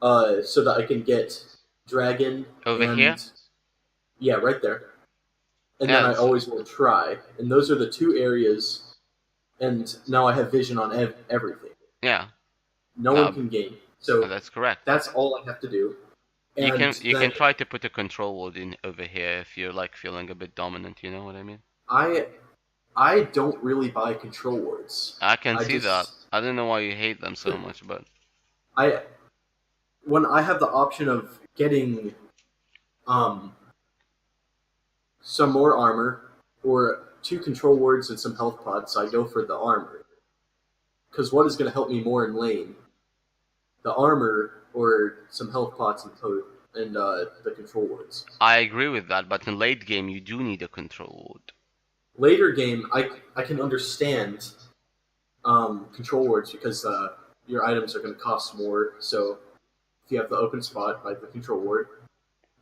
so that I can get dragon over here, and yeah, right there. And yeah, then I always will try, and those are the two areas. And now I have vision on everything. yeah, No one can gain, so that's correct. that's all I have to do. You And can try to put a control ward in over here if you're like feeling a bit dominant. You know what I mean? I don't really buy control wards. I can I see that. just- I don't know why you hate them so much, but I when I have the option of getting some more armor or 2 control wards and some health pods, I go for the armor. Because what is going to help me more in lane? The armor or some health pods and the control wards. I agree with that. But in late game, you do need a control ward. Later game, I can understand control wards because your items are going to cost more. So if you have the open spot, buy the control ward.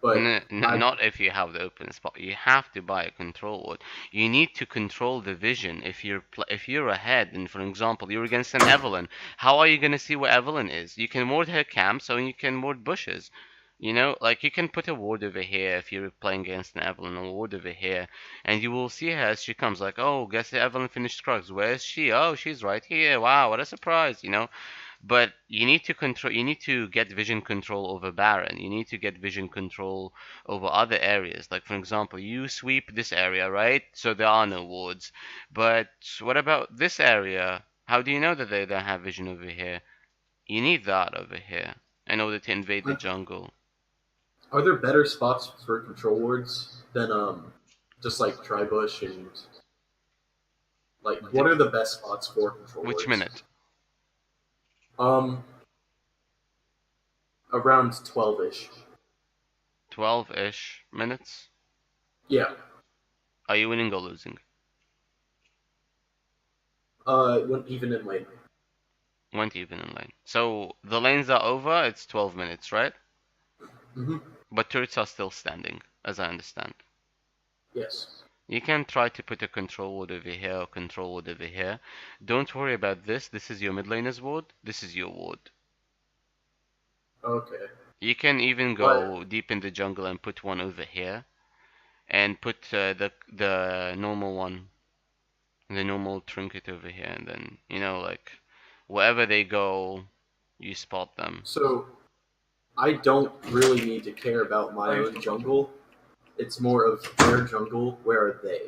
But Not if you have the open spot. You have to buy a control ward. You need to control the vision. If you're ahead, and for example, you're against an Evelyn, how are you gonna see where Evelyn is? You can ward her camp, so you can ward bushes. You know, like you can put a ward over here if you're playing against an Evelyn, or a ward over here, and you will see her as she comes. Like, oh, guess the Evelyn finished Scruggs. Where is she? Oh, she's right here. Wow, what a surprise! You know. But you need to control. You need to get vision control over Baron. You need to get vision control over other areas. Like for example, you sweep this area, right? So there are no wards. But what about this area? How do you know that they don't have vision over here? You need that over here in order to invade the jungle. are there better spots for control wards than just like Tribush and like what are the best spots for control wards? Which minute? Around 12ish. 12-ish minutes. Yeah. Are you winning or losing? Went even in lane. Went even in lane. So the lanes are over. It's 12 minutes, right? Mm-hmm. But turrets are still standing, as I understand. Yes. You can try to put a control ward over here or control ward over here. Don't worry about this. This is your mid laner's ward. This is your ward. Okay. You can even go deep in the jungle and put one over here, and put the normal one, the normal trinket over here, and then you know like wherever they go, you spot them. So I don't really need to care about my own jungle. It's more of their jungle. Where are they?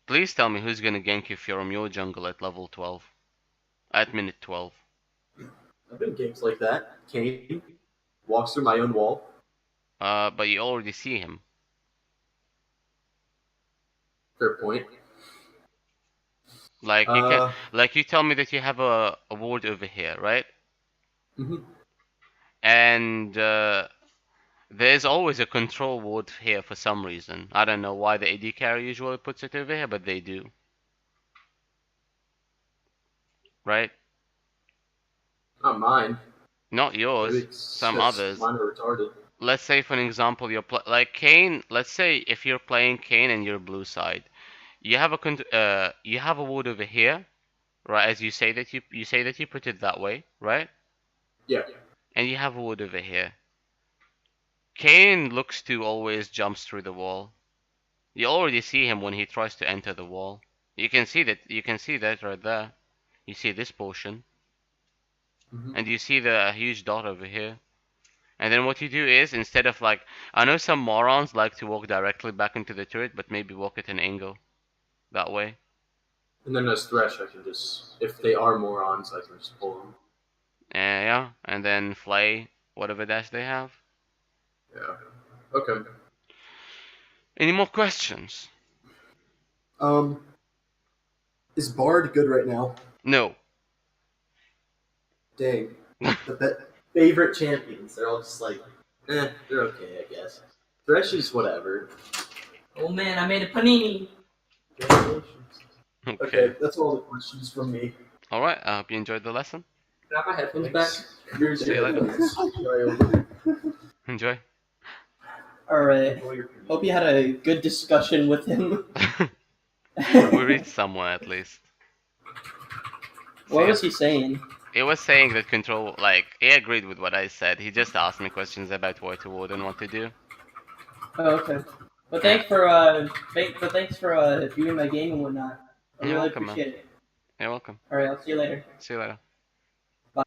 Please tell me who's gonna gank you from your jungle at level 12, at minute 12. I've been games like that. Kane walks through my own wall. But you already see him. Fair point. Like you tell me that you have a ward over here, right? Mhm. And there's always a control ward here for some reason. I don't know why the AD carry usually puts it over here, but they do. Right? Not mine. Not yours. Maybe it's Some just others. Mine are retarded. Let's say, for an example, you're like Kayn. Let's say if you're playing Kayn and you're blue side, you have a ward over here, right? As you say that you put it that way, right? Yeah. And you have a ward over here. Kayn looks to always jumps through the wall. You already see him when he tries to enter the wall. You can see that. You can see that right there. You see this portion, Mhm. and you see the huge dot over here. And then what you do is, instead of like, I know some morons like to walk directly back into the turret, but maybe walk at an angle. That way. And then as Thresh, I can just, if they are morons, I can just pull them. Yeah, and then flay whatever dash they have. Yeah. Okay. Any more questions? Is Bard good right now? No. Dang. favorite champions. They're all just like, they're okay, I guess. Thresh is whatever. Oh man, I made a panini. Okay, that's all the questions from me. All right. I hope you enjoyed the lesson. Got my headphones back. See you later. Enjoy. All right. Hope you had a good discussion with him. We reached somewhere at least. What was he saying? He was saying that control, like, he agreed with what I said. He just asked me questions about what to would and what to do. Oh, okay. But thanks for viewing my game and whatnot. I You're really welcome, man. appreciate it. You're welcome. All right, I'll see you later. See you later. Bye.